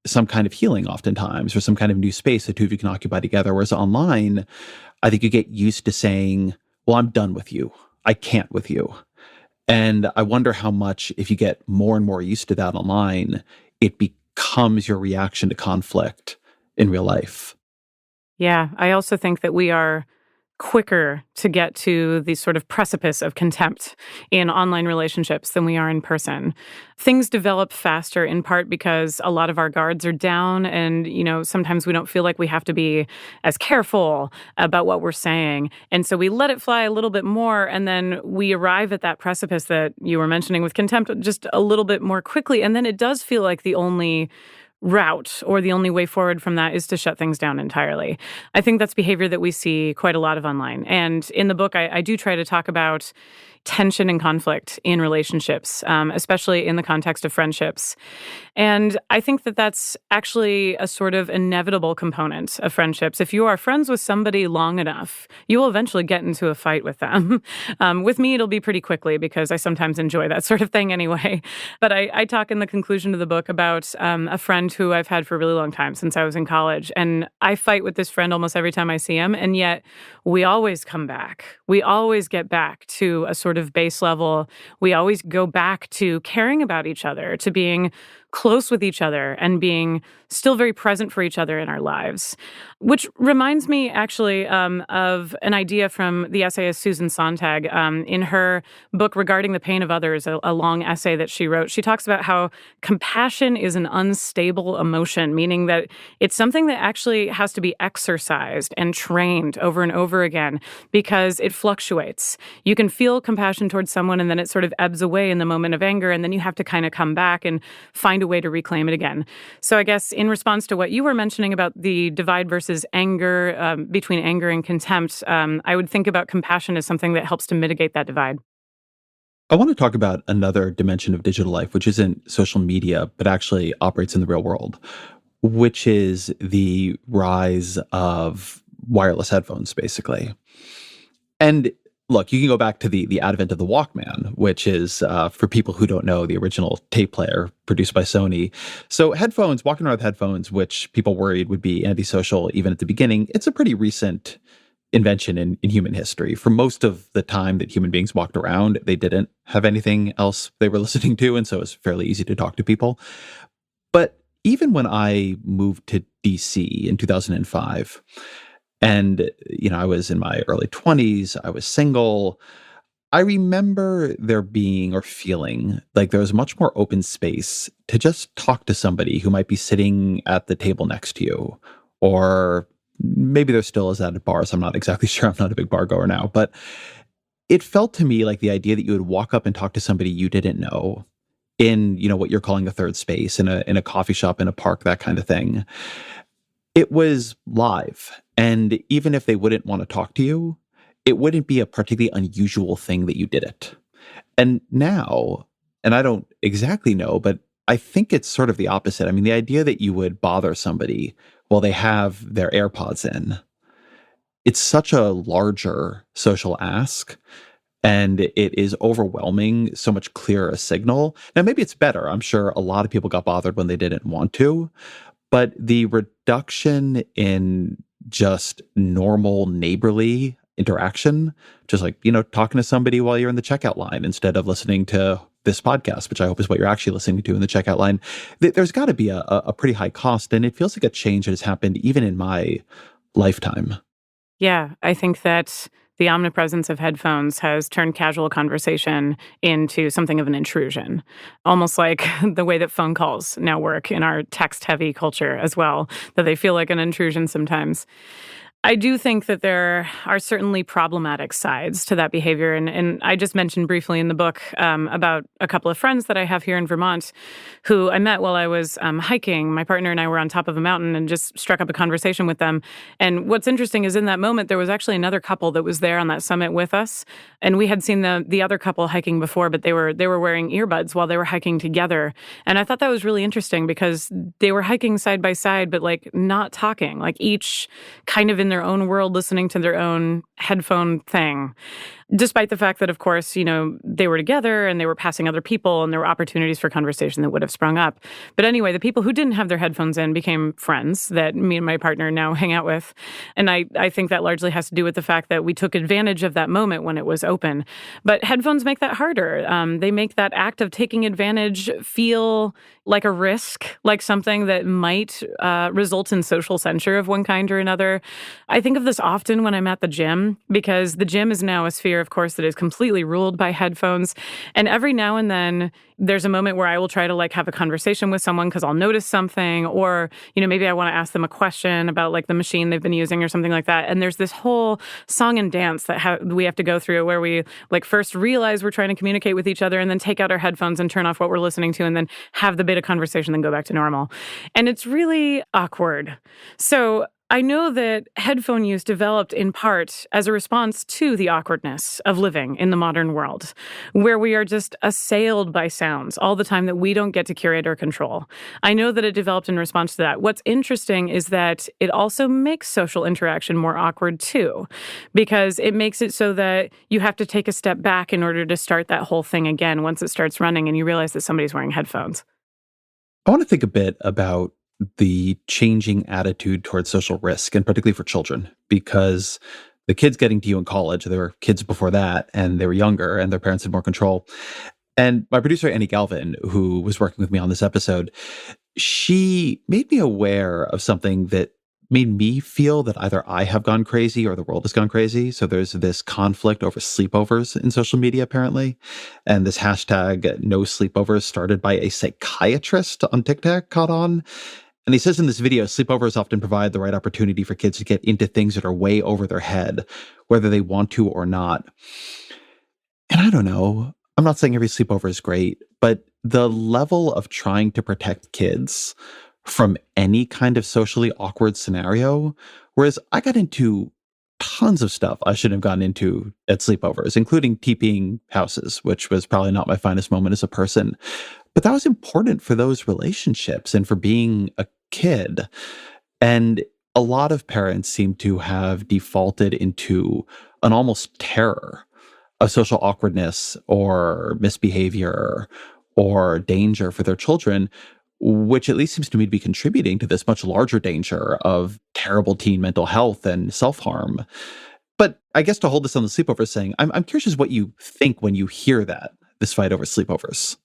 some kind of healing oftentimes, or some kind of new space that two of you can occupy together. Whereas online, I think you get used to saying, well, I'm done with you. I can't with you. And I wonder how much, if you get more and more used to that online, it becomes your reaction to conflict in real life. Yeah, I also think that we are quicker to get to the sort of precipice of contempt in online relationships than we are in person. Things develop faster in part because a lot of our guards are down, and, sometimes we don't feel like we have to be as careful about what we're saying. And so we let it fly a little bit more, and then we arrive at that precipice that you were mentioning with contempt just a little bit more quickly. And then it does feel like the only route or the only way forward from that is to shut things down entirely. I think that's behavior that we see quite a lot of online. And in the book, I do try to talk about tension and conflict in relationships, especially in the context of friendships. And I think that that's actually a sort of inevitable component of friendships. If you are friends with somebody long enough, you will eventually get into a fight with them. With me, it'll be pretty quickly because I sometimes enjoy that sort of thing anyway. But I talk in the conclusion of the book about a friend who I've had for a really long time, since I was in college. And I fight with this friend almost every time I see him. And yet we always come back. We always get back to a sort of base level. We always go back to caring about each other, to being close with each other and being still very present for each other in our lives. Which reminds me actually of an idea from the essayist Susan Sontag in her book Regarding the Pain of Others, a long essay that she wrote. She talks about how compassion is an unstable emotion, meaning that it's something that actually has to be exercised and trained over and over again because it fluctuates. You can feel compassion towards someone and then it sort of ebbs away in the moment of anger, and then you have to kind of come back and find a way to reclaim it again. So I guess in response to what you were mentioning about the divide versus anger, between anger and contempt, I would think about compassion as something that helps to mitigate that divide. I want to talk about another dimension of digital life, which isn't social media, but actually operates in the real world, which is the rise of wireless headphones, basically. And look, you can go back to the advent of the Walkman, which is, for people who don't know, the original tape player produced by Sony. So headphones, walking around with headphones, which people worried would be antisocial even at the beginning, it's a pretty recent invention in human history. For most of the time that human beings walked around, they didn't have anything else they were listening to, and so it's fairly easy to talk to people. But even when I moved to DC in 2005, and, I was in my early 20s, I was single, I remember there being or feeling like there was much more open space to just talk to somebody who might be sitting at the table next to you, or maybe there still is that at bars. I'm not exactly sure. I'm not a big bar goer now, but it felt to me like the idea that you would walk up and talk to somebody you didn't know in, what you're calling a third space, in a coffee shop, in a park, that kind of thing. It was live. And even if they wouldn't want to talk to you, it wouldn't be a particularly unusual thing that you did it. And now, and I don't exactly know, but I think it's sort of the opposite. I mean, the idea that you would bother somebody while they have their AirPods in, it's such a larger social ask, and it is overwhelming, so much clearer a signal. Now, maybe it's better. I'm sure a lot of people got bothered when they didn't want to, but the reduction in just normal neighborly interaction, just like, talking to somebody while you're in the checkout line instead of listening to this podcast, which I hope is what you're actually listening to in the checkout line, there's got to be a pretty high cost. And it feels like a change that has happened even in my lifetime. Yeah, I think that the omnipresence of headphones has turned casual conversation into something of an intrusion, almost like the way that phone calls now work in our text-heavy culture as well, that they feel like an intrusion sometimes. I do think that there are certainly problematic sides to that behavior. And I just mentioned briefly in the book about a couple of friends that I have here in Vermont who I met while I was hiking. My partner and I were on top of a mountain and just struck up a conversation with them. And what's interesting is in that moment, there was actually another couple that was there on that summit with us. And we had seen the other couple hiking before, but they were wearing earbuds while they were hiking together. And I thought that was really interesting because they were hiking side by side, but like not talking, like each kind of in their own world, listening to their own headphone thing. Despite the fact that, of course, they were together and they were passing other people and there were opportunities for conversation that would have sprung up. But anyway, the people who didn't have their headphones in became friends that me and my partner now hang out with. And I think that largely has to do with the fact that we took advantage of that moment when it was open. But headphones make that harder. They make that act of taking advantage feel like a risk, like something that might result in social censure of one kind or another. I think of this often when I'm at the gym, because the gym is now a sphere, of course, that is completely ruled by headphones. And every now and then, there's a moment where I will try to have a conversation with someone because I'll notice something, or, maybe I want to ask them a question about the machine they've been using or something like that. And there's this whole song and dance that we have to go through where we first realize we're trying to communicate with each other and then take out our headphones and turn off what we're listening to and then have the bit of conversation, then go back to normal. And it's really awkward. So I know that headphone use developed in part as a response to the awkwardness of living in the modern world, where we are just assailed by sounds all the time that we don't get to curate or control. I know that it developed in response to that. What's interesting is that it also makes social interaction more awkward too, because it makes it so that you have to take a step back in order to start that whole thing again once it starts running and you realize that somebody's wearing headphones. I want to think a bit about the changing attitude towards social risk, and particularly for children, because the kids getting to you in college, there were kids before that, and they were younger, and their parents had more control. And my producer, Annie Galvin, who was working with me on this episode, she made me aware of something that made me feel that either I have gone crazy or the world has gone crazy. So there's this conflict over sleepovers in social media, apparently. And this hashtag no sleepovers started by a psychiatrist on TikTok caught on. And he says in this video, sleepovers often provide the right opportunity for kids to get into things that are way over their head, whether they want to or not. And I don't know. I'm not saying every sleepover is great, but the level of trying to protect kids from any kind of socially awkward scenario, whereas I got into tons of stuff I shouldn't have gotten into at sleepovers, including TPing houses, which was probably not my finest moment as a person. But that was important for those relationships and for being a kid. And a lot of parents seem to have defaulted into an almost terror of social awkwardness or misbehavior or danger for their children, which at least seems to me to be contributing to this much larger danger of terrible teen mental health and self-harm. But I guess to hold this on the sleepover thing, I'm curious as what you think when you hear that, this fight over sleepovers.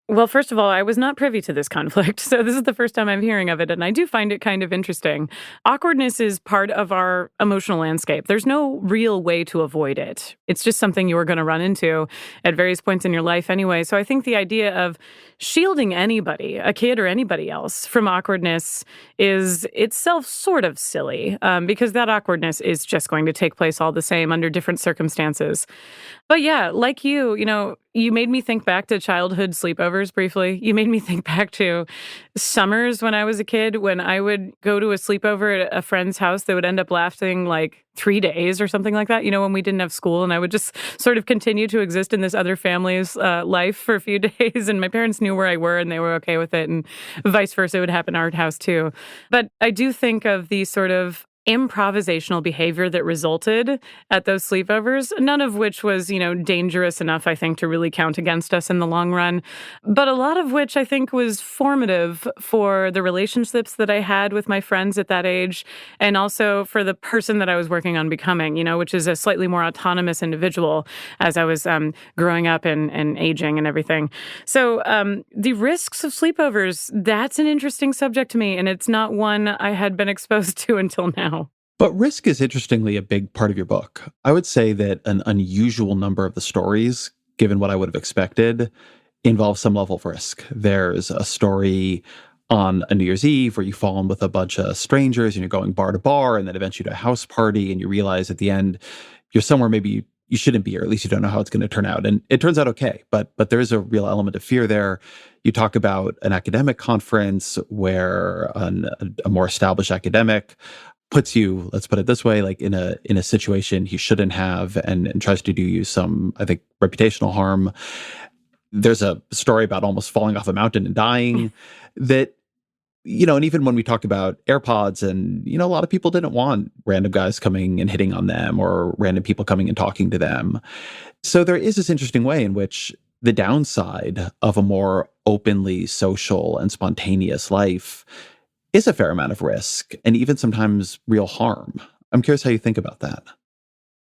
Well, first of all, I was not privy to this conflict, so this is the first time I'm hearing of it, and I do find it kind of interesting. Awkwardness is part of our emotional landscape. There's no real way to avoid it. It's just something you are going to run into at various points in your life anyway. So I think the idea of shielding anybody, a kid or anybody else, from awkwardness is itself sort of silly, because that awkwardness is just going to take place all the same under different circumstances. But yeah, like you made me think back to childhood sleepovers briefly. You made me think back to summers when I was a kid, when I would go to a sleepover at a friend's house that would end up lasting like 3 days or something like that, when we didn't have school. And I would just sort of continue to exist in this other family's life for a few days. And my parents knew where I were and they were okay with it. And vice versa would happen at our house too. But I do think of the sort of improvisational behavior that resulted at those sleepovers, none of which was, dangerous enough, I think, to really count against us in the long run, but a lot of which I think was formative for the relationships that I had with my friends at that age, and also for the person that I was working on becoming, which is a slightly more autonomous individual as I was growing up and aging and everything. So the risks of sleepovers, that's an interesting subject to me, and it's not one I had been exposed to until now. But risk is interestingly a big part of your book. I would say that an unusual number of the stories, given what I would have expected, involve some level of risk. There's a story on a New Year's Eve where you fall in with a bunch of strangers and you're going bar to bar and then eventually to a house party and you realize at the end you're somewhere maybe you shouldn't be, or at least you don't know how it's going to turn out. And it turns out okay, but there is a real element of fear there. You talk about an academic conference where a more established academic puts you, let's put it this way, like in a situation he shouldn't have, and tries to do you some, I think, reputational harm. There's a story about almost falling off a mountain and dying that, and even when we talk about AirPods and, a lot of people didn't want random guys coming and hitting on them or random people coming and talking to them. So there is this interesting way in which the downside of a more openly social and spontaneous life is a fair amount of risk and even sometimes real harm. I'm curious how you think about that.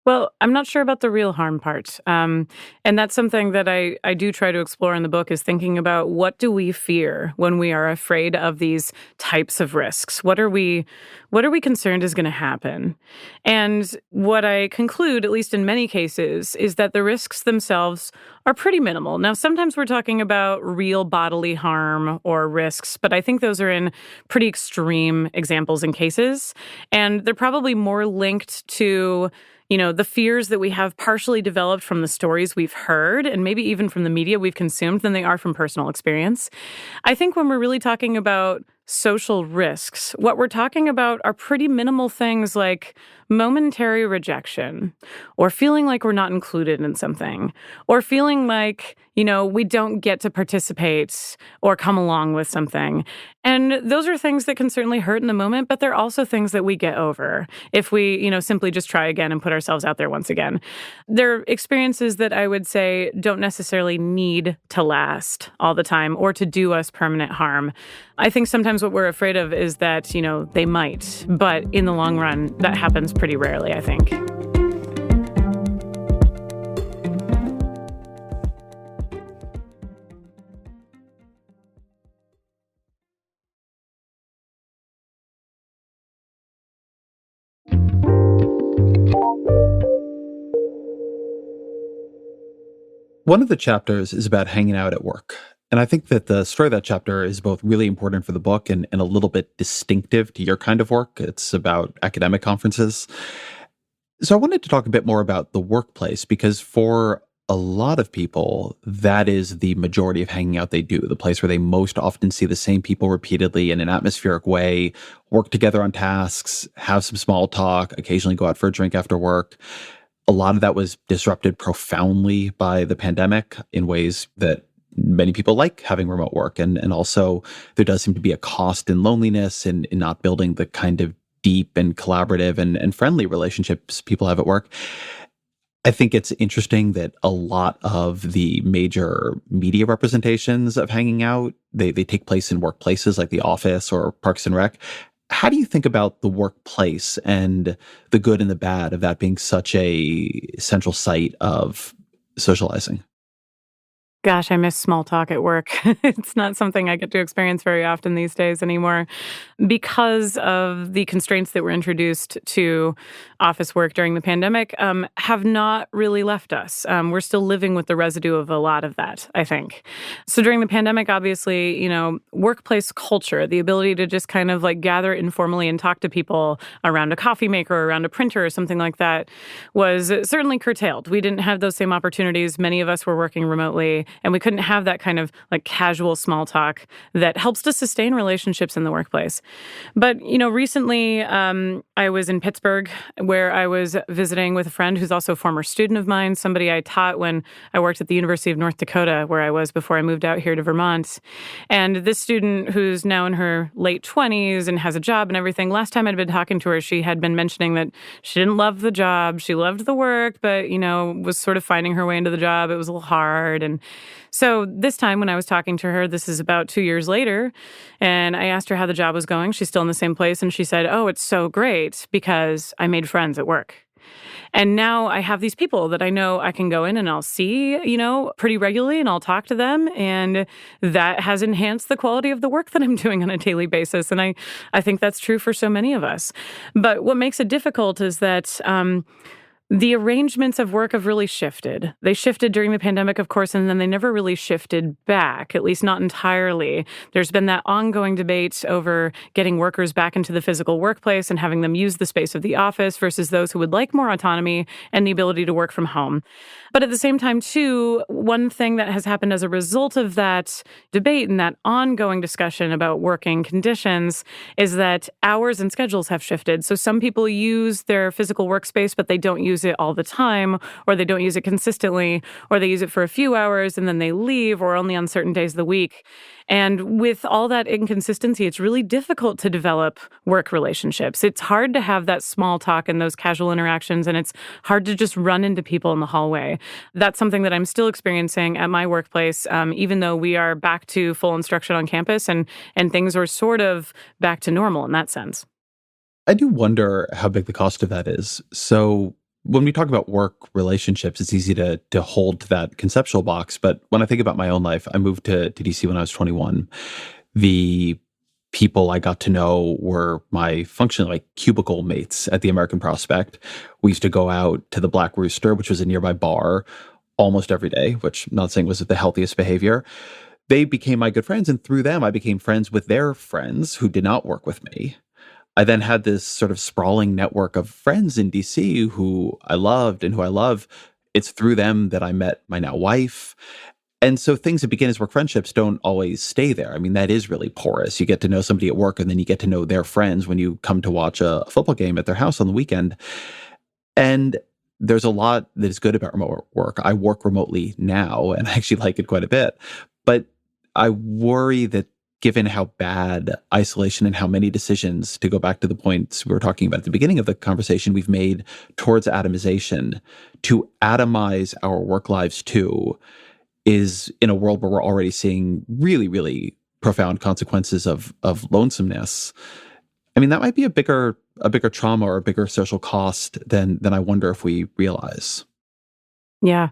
Well, I'm not sure about the real harm part. And that's something that I do try to explore in the book, is thinking about what do we fear when we are afraid of these types of risks? What are we concerned is going to happen? And what I conclude, at least in many cases, is that the risks themselves are pretty minimal. Now, sometimes we're talking about real bodily harm or risks, but I think those are in pretty extreme examples and cases. And they're probably more linked to the fears that we have partially developed from the stories we've heard and maybe even from the media we've consumed than they are from personal experience. I think when we're really talking about social risks, what we're talking about are pretty minimal things like momentary rejection, or feeling like we're not included in something, or feeling like, we don't get to participate or come along with something. And those are things that can certainly hurt in the moment, but they're also things that we get over if we, simply just try again and put ourselves out there once again. They're experiences that I would say don't necessarily need to last all the time or to do us permanent harm. I think sometimes what we're afraid of is that, they might, but in the long run, that happens pretty rarely, I think. One of the chapters is about hanging out at work. And I think that the story of that chapter is both really important for the book and a little bit distinctive to your kind of work. It's about academic conferences. So I wanted to talk a bit more about the workplace, because for a lot of people, that is the majority of hanging out they do, the place where they most often see the same people repeatedly in an atmospheric way, work together on tasks, have some small talk, occasionally go out for a drink after work. A lot of that was disrupted profoundly by the pandemic in ways that many people like having remote work. And also there does seem to be a cost in loneliness and in not building the kind of deep and collaborative and friendly relationships people have at work. I think it's interesting that a lot of the major media representations of hanging out, they take place in workplaces like The Office or Parks and Rec. How do you think about the workplace and the good and the bad of that being such a central site of socializing? Gosh, I miss small talk at work. It's not something I get to experience very often these days anymore because of the constraints that were introduced to office work during the pandemic, have not really left us. We're still living with the residue of a lot of that, I think. So during the pandemic, obviously, workplace culture, the ability to just kind of like gather informally and talk to people around a coffee maker or around a printer or something like that was certainly curtailed. We didn't have those same opportunities. Many of us were working remotely, and we couldn't have that kind of like casual small talk that helps to sustain relationships in the workplace. But, recently I was in Pittsburgh where I was visiting with a friend who's also a former student of mine, somebody I taught when I worked at the University of North Dakota, where I was before I moved out here to Vermont. And this student, who's now in her late 20s and has a job and everything, last time I'd been talking to her, she had been mentioning that she didn't love the job. She loved the work, but, was sort of finding her way into the job. It was a little hard. And so this time when I was talking to her, this is about 2 years later, and I asked her how the job was going. She's still in the same place. And she said, "Oh, it's so great because I made friends at work. And now I have these people that I know I can go in and I'll see, pretty regularly, and I'll talk to them. And that has enhanced the quality of the work that I'm doing on a daily basis." And I think that's true for so many of us. But what makes it difficult is that the arrangements of work have really shifted. They shifted during the pandemic, of course, and then they never really shifted back, at least not entirely. There's been that ongoing debate over getting workers back into the physical workplace and having them use the space of the office versus those who would like more autonomy and the ability to work from home. But at the same time, too, one thing that has happened as a result of that debate and that ongoing discussion about working conditions is that hours and schedules have shifted. So some people use their physical workspace, but they don't use it all the time, or they don't use it consistently, or they use it for a few hours and then they leave, or only on certain days of the week. And with all that inconsistency, it's really difficult to develop work relationships. It's hard to have that small talk and those casual interactions, and it's hard to just run into people in the hallway. That's something that I'm still experiencing at my workplace, even though we are back to full instruction on campus and things are sort of back to normal in that sense. I do wonder how big the cost of that is. So when we talk about work relationships, it's easy to hold to that conceptual box. But when I think about my own life, I moved to DC when I was 21. The people I got to know were my functionally like cubicle mates at the American Prospect. We used to go out to the Black Rooster, which was a nearby bar, almost every day, which I'm not saying was the healthiest behavior. They became my good friends, and through them, I became friends with their friends who did not work with me. I then had this sort of sprawling network of friends in DC who I loved and who I love. It's through them that I met my now wife. And so things that begin as work friendships don't always stay there. I mean, that is really porous. You get to know somebody at work and then you get to know their friends when you come to watch a football game at their house on the weekend. And there's a lot that is good about remote work. I work remotely now and I actually like it quite a bit. But I worry that given how bad isolation and how many decisions, to go back to the points we were talking about at the beginning of the conversation, we've made towards atomization, to atomize our work lives too, is in a world where we're already seeing really, really profound consequences of lonesomeness. I mean, that might be a bigger trauma or a bigger social cost than I wonder if we realize. Yeah.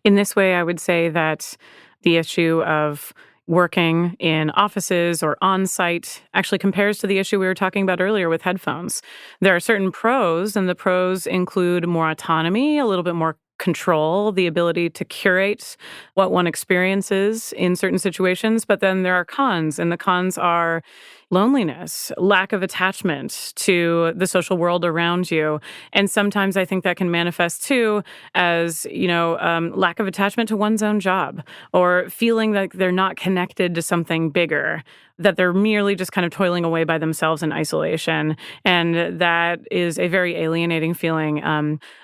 In this way, I would say that the issue of working in offices or on-site actually compares to the issue we were talking about earlier with headphones. There are certain pros, and the pros include more autonomy, a little bit more control, the ability to curate what one experiences in certain situations. But then there are cons, and the cons are loneliness, lack of attachment to the social world around you. And sometimes I think that can manifest too as, lack of attachment to one's own job, or feeling like they're not connected to something bigger, that they're merely just kind of toiling away by themselves in isolation. And that is a very alienating feeling.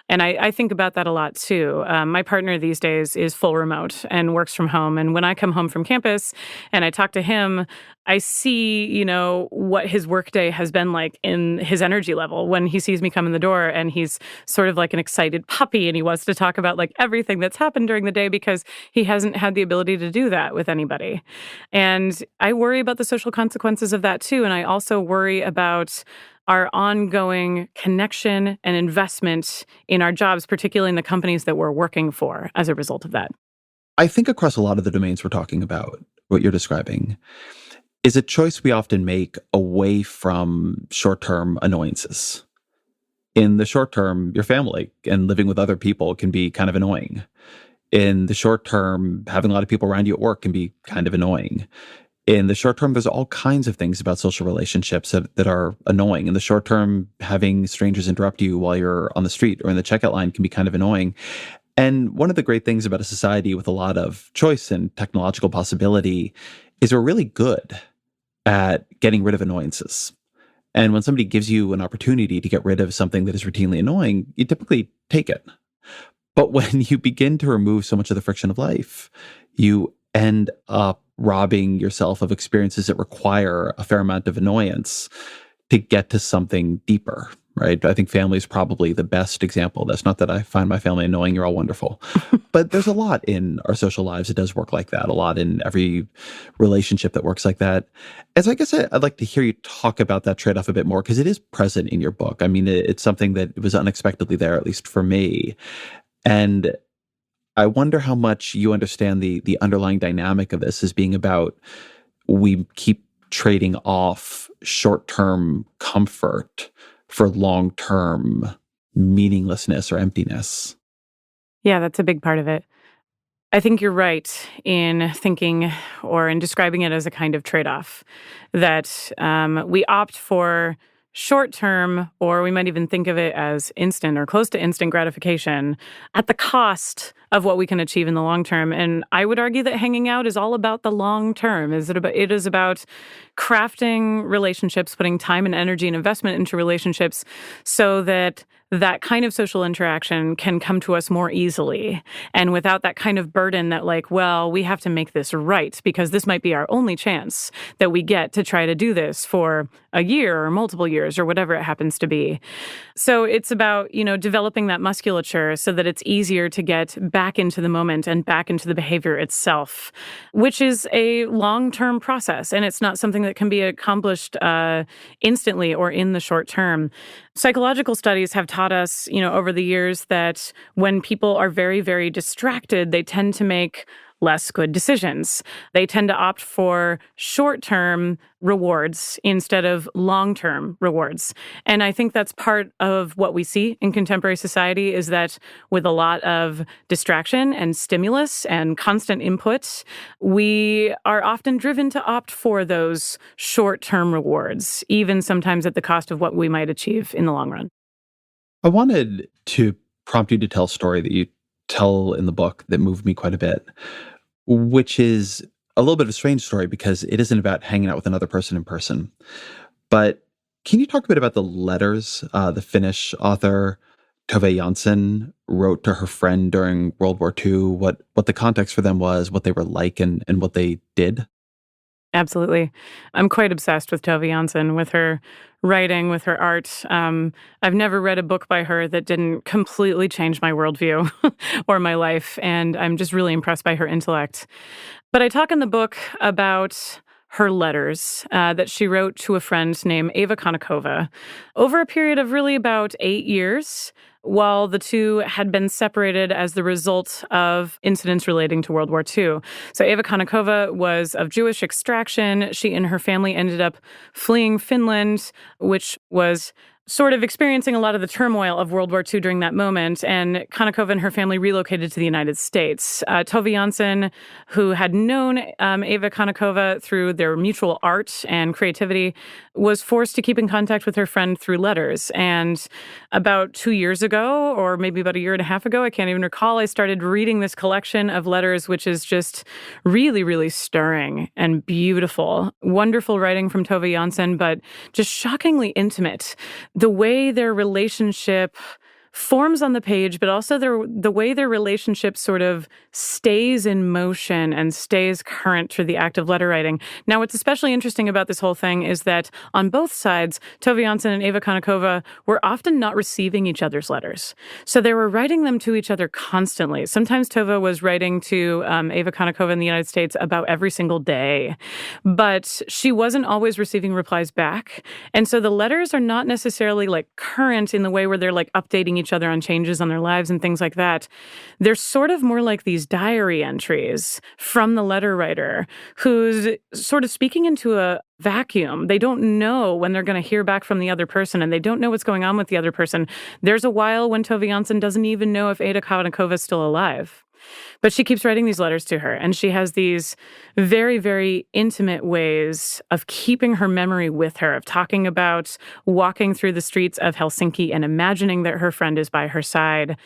And I think about that a lot too. My partner these days is full remote and works from home. And when I come home from campus and I talk to him, I see, what his workday has been like in his energy level when he sees me come in the door, and he's sort of like an excited puppy and he wants to talk about like everything that's happened during the day because he hasn't had the ability to do that with anybody. And I worry about the social consequences of that too. And I also worry about our ongoing connection and investment in our jobs, particularly in the companies that we're working for as a result of that. I think across a lot of the domains we're talking about, what you're describing is a choice we often make away from short-term annoyances. In the short term, your family and living with other people can be kind of annoying. In the short term, having a lot of people around you at work can be kind of annoying. In the short term, there's all kinds of things about social relationships that are annoying. In the short term, having strangers interrupt you while you're on the street or in the checkout line can be kind of annoying. And one of the great things about a society with a lot of choice and technological possibility is we're really good at getting rid of annoyances. And when somebody gives you an opportunity to get rid of something that is routinely annoying, you typically take it. But when you begin to remove so much of the friction of life, you end up robbing yourself of experiences that require a fair amount of annoyance to get to something deeper, right? I think family is probably the best example. That's not that I find my family annoying. You're all wonderful. But there's a lot in our social lives that does work like that, a lot in every relationship that works like that. And so I guess I'd like to hear you talk about that trade-off a bit more because it is present in your book. I mean, it's something that was unexpectedly there, at least for me. And I wonder how much you understand the underlying dynamic of this as being about we keep trading off short-term comfort for long-term meaninglessness or emptiness. Yeah, that's a big part of it. I think you're right in thinking or in describing it as a kind of trade-off, that we opt for short-term, or we might even think of it as instant or close to instant gratification at the cost of what we can achieve in the long term. And I would argue that hanging out is all about the long term. It is about crafting relationships, putting time and energy and investment into relationships so that that kind of social interaction can come to us more easily and without that kind of burden that like, well, we have to make this right because this might be our only chance that we get to try to do this for a year or multiple years or whatever it happens to be. So it's about, developing that musculature so that it's easier to get back into the moment and back into the behavior itself, which is a long-term process. And it's not something that can be accomplished instantly or in the short term. Psychological studies have taught us, over the years that when people are very, very distracted, they tend to make less good decisions. They tend to opt for short-term rewards instead of long-term rewards. And I think that's part of what we see in contemporary society is that with a lot of distraction and stimulus and constant input, we are often driven to opt for those short-term rewards, even sometimes at the cost of what we might achieve in the long run. I wanted to prompt you to tell a story that you tell in the book that moved me quite a bit, which is a little bit of a strange story because it isn't about hanging out with another person in person. But can you talk a bit about the letters the Finnish author Tove Jansson wrote to her friend during World War II, what the context for them was, what they were like, and what they did? Absolutely. I'm quite obsessed with Tove Jansson, with her writing, with her art. I've never read a book by her that didn't completely change my worldview or my life, and I'm just really impressed by her intellect. But I talk in the book about her letters that she wrote to a friend named Eva Konnikova over a period of really about 8 years, while the two had been separated as the result of incidents relating to World War II. So Eva Konnikova was of Jewish extraction. She and her family ended up fleeing Finland, which was sort of experiencing a lot of the turmoil of World War II during that moment, and Konnikova and her family relocated to the United States. Tove Jansson, who had known Eva Konnikova through their mutual art and creativity, was forced to keep in contact with her friend through letters. And about 2 years ago, or maybe about a year and a half ago, I can't even recall, I started reading this collection of letters, which is just really, really stirring and beautiful. Wonderful writing from Tove Jansson, but just shockingly intimate. The way their relationship forms on the page, but also the way their relationship sort of stays in motion and stays current through the act of letter writing. Now, what's especially interesting about this whole thing is that on both sides, Tove Jansson and Eva Konnikova were often not receiving each other's letters. So they were writing them to each other constantly. Sometimes Tove was writing to Eva Konnikova in the United States about every single day, but she wasn't always receiving replies back. And so the letters are not necessarily like current in the way where they're like updating each each other on changes on their lives and things like that, they're sort of more like these diary entries from the letter writer who's sort of speaking into a vacuum. They don't know when they're going to hear back from the other person, and they don't know what's going on with the other person. There's a while when Tove Jansson doesn't even know if Ada Koenig is still alive. But she keeps writing these letters to her, and she has these very, very intimate ways of keeping her memory with her, of talking about walking through the streets of Helsinki and imagining that her friend is by her side.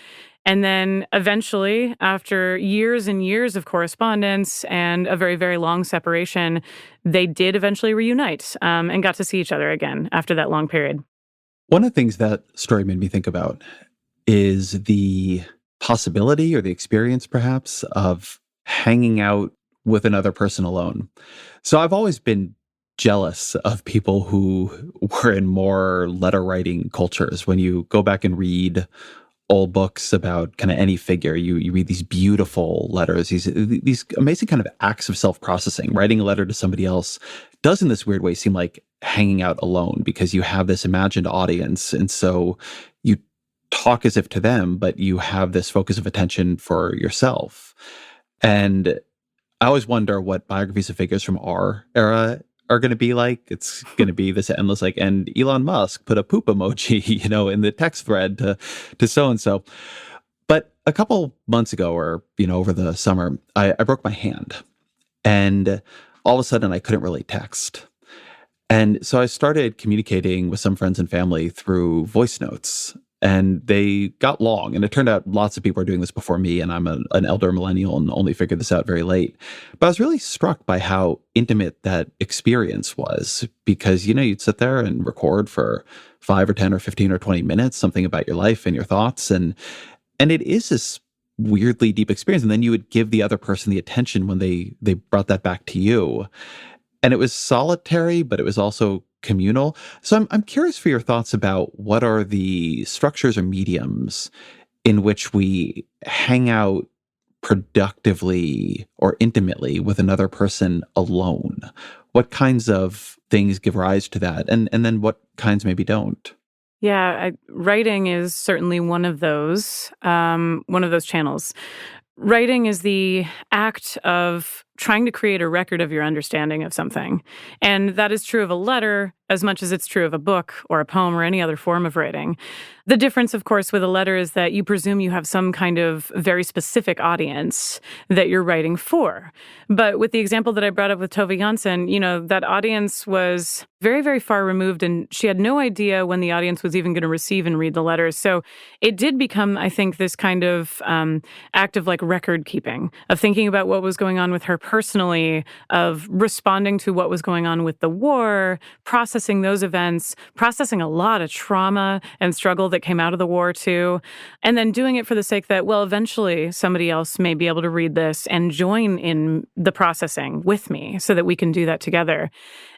And then eventually, after years and years of correspondence and a very, very long separation, they did eventually reunite and got to see each other again after that long period. One of the things that story made me think about is the possibility or the experience, perhaps, of hanging out with another person alone. So I've always been jealous of people who were in more letter writing cultures. When you go back and read old books about kind of any figure, you read these beautiful letters, these amazing kind of acts of self-processing. Writing a letter to somebody else does in this weird way seem like hanging out alone, because you have this imagined audience, and so you talk as if to them, but you have this focus of attention for yourself. And I always wonder what biographies of figures from our era are going to be like. It's going to be this endless, like, and Elon Musk put a poop emoji, in the text thread to so-and-so. But a couple months ago, or, over the summer, I broke my hand, and all of a sudden I couldn't really text. And so I started communicating with some friends and family through voice notes. And they got long. And it turned out lots of people are doing this before me. And I'm an elder millennial and only figured this out very late. But I was really struck by how intimate that experience was. Because, you'd sit there and record for 5 or 10 or 15 or 20 minutes, something about your life and your thoughts. And it is this weirdly deep experience. And then you would give the other person the attention when they brought that back to you. And it was solitary, but it was also communal. So I'm curious for your thoughts about what are the structures or mediums in which we hang out productively or intimately with another person alone. What kinds of things give rise to that? And then what kinds maybe don't? Yeah, writing is certainly one of those channels. Writing is the act of trying to create a record of your understanding of something. And that is true of a letter as much as it's true of a book or a poem or any other form of writing. The difference, of course, with a letter is that you presume you have some kind of very specific audience that you're writing for. But with the example that I brought up with Tove Jansson, that audience was very, very far removed, and she had no idea when the audience was even going to receive and read the letters. So it did become, I think, this kind of act of like record keeping, of thinking about what was going on with her personally, of responding to what was going on with the war, processing those events, processing a lot of trauma and struggle that came out of the war too, and then doing it for the sake that, well, eventually somebody else may be able to read this and join in the processing with me so that we can do that together.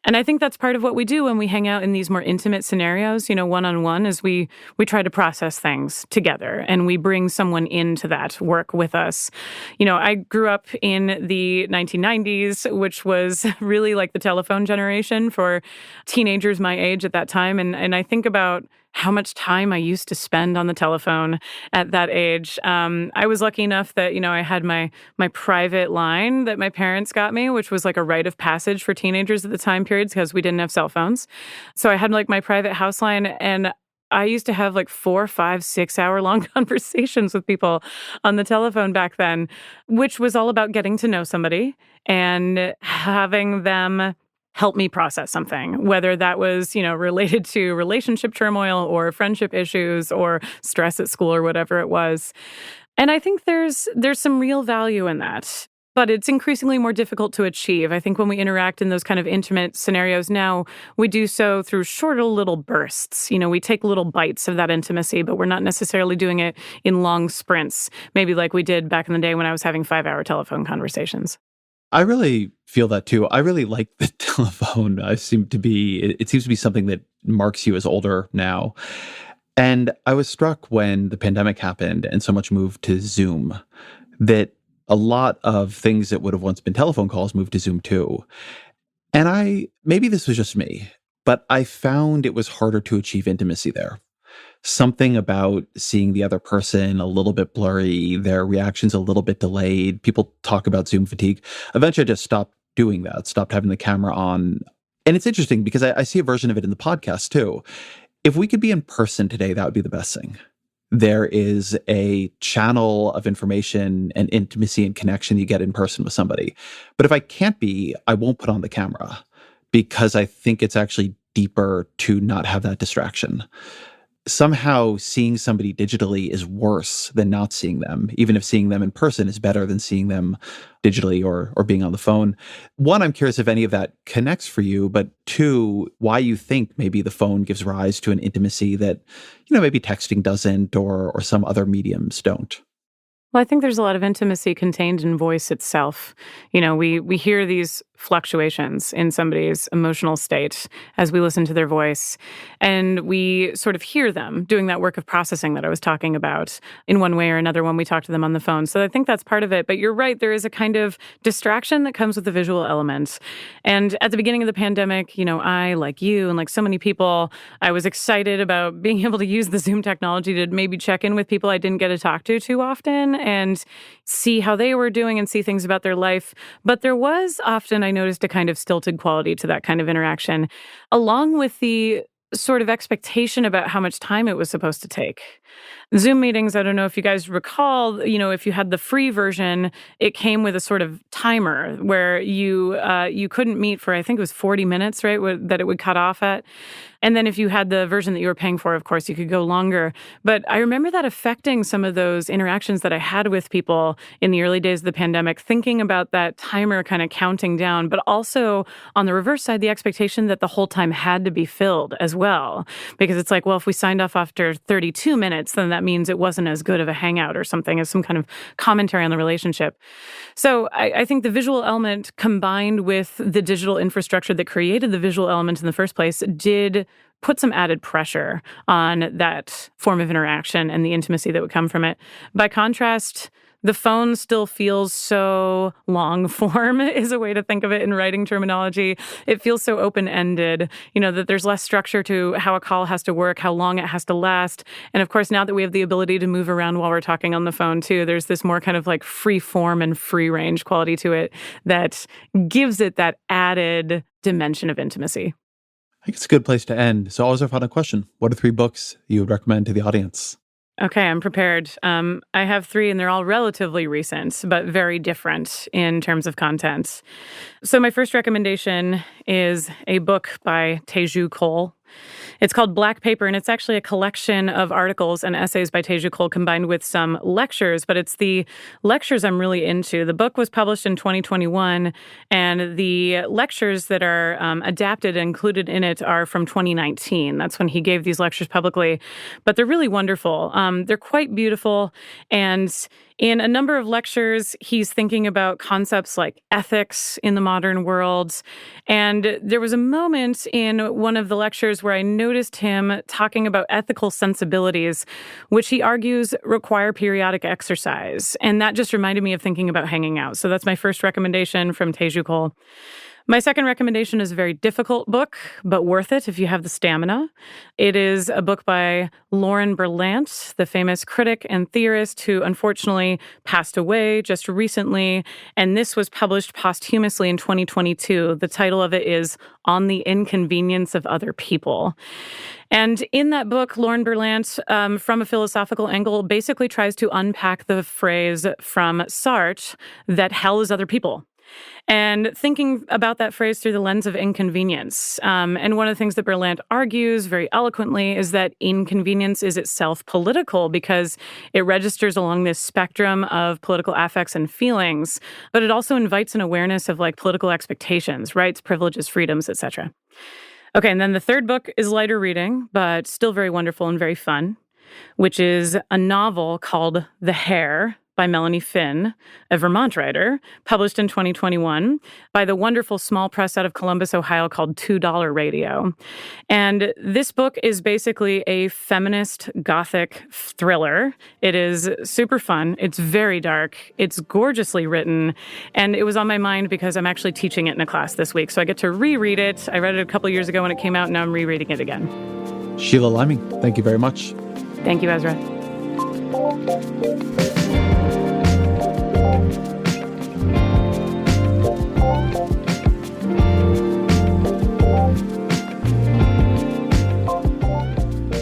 And I think that's part of what we do when we hang out in these more intimate scenarios, one-on-one, is we try to process things together and we bring someone into that work with us. I grew up in the 1990s, which was really like the telephone generation for teenagers my age at that time. And I think about how much time I used to spend on the telephone at that age. I was lucky enough that, I had my private line that my parents got me, which was like a rite of passage for teenagers at the time period because we didn't have cell phones. So I had like my private house line, and I used to have like 4, 5, 6 hour long conversations with people on the telephone back then, which was all about getting to know somebody and having them help me process something, whether that was, related to relationship turmoil or friendship issues or stress at school or whatever it was. And I think there's some real value in that. But it's increasingly more difficult to achieve. I think when we interact in those kind of intimate scenarios now, we do so through shorter little bursts. We take little bites of that intimacy, but we're not necessarily doing it in long sprints, maybe like we did back in the day when I was having 5-hour telephone conversations. I really feel that too. I really like the telephone. It seems to be something that marks you as older now. And I was struck when the pandemic happened and so much moved to Zoom that a lot of things that would have once been telephone calls moved to Zoom too. And maybe this was just me, but I found it was harder to achieve intimacy there. Something about seeing the other person a little bit blurry, their reactions a little bit delayed. People talk about Zoom fatigue. Eventually, I just stopped doing that, stopped having the camera on. And it's interesting because I see a version of it in the podcast too. If we could be in person today, that would be the best thing. There is a channel of information and intimacy and connection you get in person with somebody. But if I can't be, I won't put on the camera because I think it's actually deeper to not have that distraction. Somehow seeing somebody digitally is worse than not seeing them, even if seeing them in person is better than seeing them digitally or being on the phone. One, I'm curious if any of that connects for you, but two, why you think maybe the phone gives rise to an intimacy that, maybe texting doesn't or some other mediums don't. Well, I think there's a lot of intimacy contained in voice itself. We hear these fluctuations in somebody's emotional state as we listen to their voice, and we sort of hear them doing that work of processing that I was talking about in one way or another when we talk to them on the phone. So I think that's part of it. But you're right, there is a kind of distraction that comes with the visual element. And at the beginning of the pandemic, I, like you and like so many people, I was excited about being able to use the Zoom technology to maybe check in with people I didn't get to talk to too often and see how they were doing and see things about their life. But there was often, I noticed, a kind of stilted quality to that kind of interaction, along with the sort of expectation about how much time it was supposed to take. Zoom meetings, I don't know if you guys recall, if you had the free version, it came with a sort of timer where you couldn't meet for, I think it was 40 minutes, right, that it would cut off at. And then if you had the version that you were paying for, of course, you could go longer. But I remember that affecting some of those interactions that I had with people in the early days of the pandemic, thinking about that timer kind of counting down, but also on the reverse side, the expectation that the whole time had to be filled as well. Because it's like, well, if we signed off after 32 minutes, then that means it wasn't as good of a hangout or something, as some kind of commentary on the relationship. So I think the visual element combined with the digital infrastructure that created the visual element in the first place did put some added pressure on that form of interaction and the intimacy that would come from it. By contrast, the phone still feels so long form is a way to think of it in writing terminology. It feels so open-ended, that there's less structure to how a call has to work, how long it has to last. And of course, now that we have the ability to move around while we're talking on the phone too, there's this more kind of like free form and free range quality to it that gives it that added dimension of intimacy. I think it's a good place to end. So always our final question. What are 3 books you would recommend to the audience? Okay, I'm prepared. I have 3, and they're all relatively recent, but very different in terms of content. So my first recommendation is a book by Teju Cole. It's called Black Paper, and it's actually a collection of articles and essays by Teju Cole combined with some lectures, but it's the lectures I'm really into. The book was published in 2021, and the lectures that are adapted and included in it are from 2019. That's when he gave these lectures publicly, but they're really wonderful. They're quite beautiful, and in a number of lectures, he's thinking about concepts like ethics in the modern world. And there was a moment in one of the lectures where I noticed him talking about ethical sensibilities, which he argues require periodic exercise. And that just reminded me of thinking about hanging out. So that's my first recommendation from Teju Cole. My second recommendation is a very difficult book, but worth it if you have the stamina. It is a book by Lauren Berlant, the famous critic and theorist who unfortunately passed away just recently, and this was published posthumously in 2022. The title of it is On the Inconvenience of Other People. And in that book, Lauren Berlant, from a philosophical angle, basically tries to unpack the phrase from Sartre that hell is other people. And thinking about that phrase through the lens of inconvenience. And one of the things that Berlant argues very eloquently is that inconvenience is itself political because it registers along this spectrum of political affects and feelings, but it also invites an awareness of like political expectations, rights, privileges, freedoms, etc. Okay, and then the third book is lighter reading, but still very wonderful and very fun, which is a novel called The Hare by Melanie Finn, a Vermont writer, published in 2021 by the wonderful small press out of Columbus, Ohio called $2 Radio. And this book is basically a feminist gothic thriller. It is super fun. It's very dark. It's gorgeously written. And it was on my mind because I'm actually teaching it in a class this week. So I get to reread it. I read it a couple years ago when it came out, and now I'm rereading it again. Sheila Liming, thank you very much. Thank you, Ezra.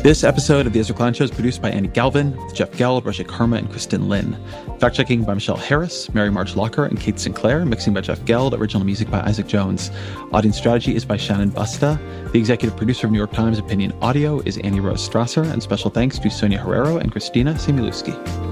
This episode of The Ezra Klein Show is produced by Andy Galvin, with Jeff Geld, Roger Karma, and Kristen Lin. Fact-checking by Michelle Harris, Mary March Locker, and Kate Sinclair. Mixing by Jeff Geld. Original music by Isaac Jones. Audience strategy is by Shannon Busta. The executive producer of New York Times Opinion Audio is Annie Rose Strasser. And special thanks to Sonia Herrero and Christina Similuski.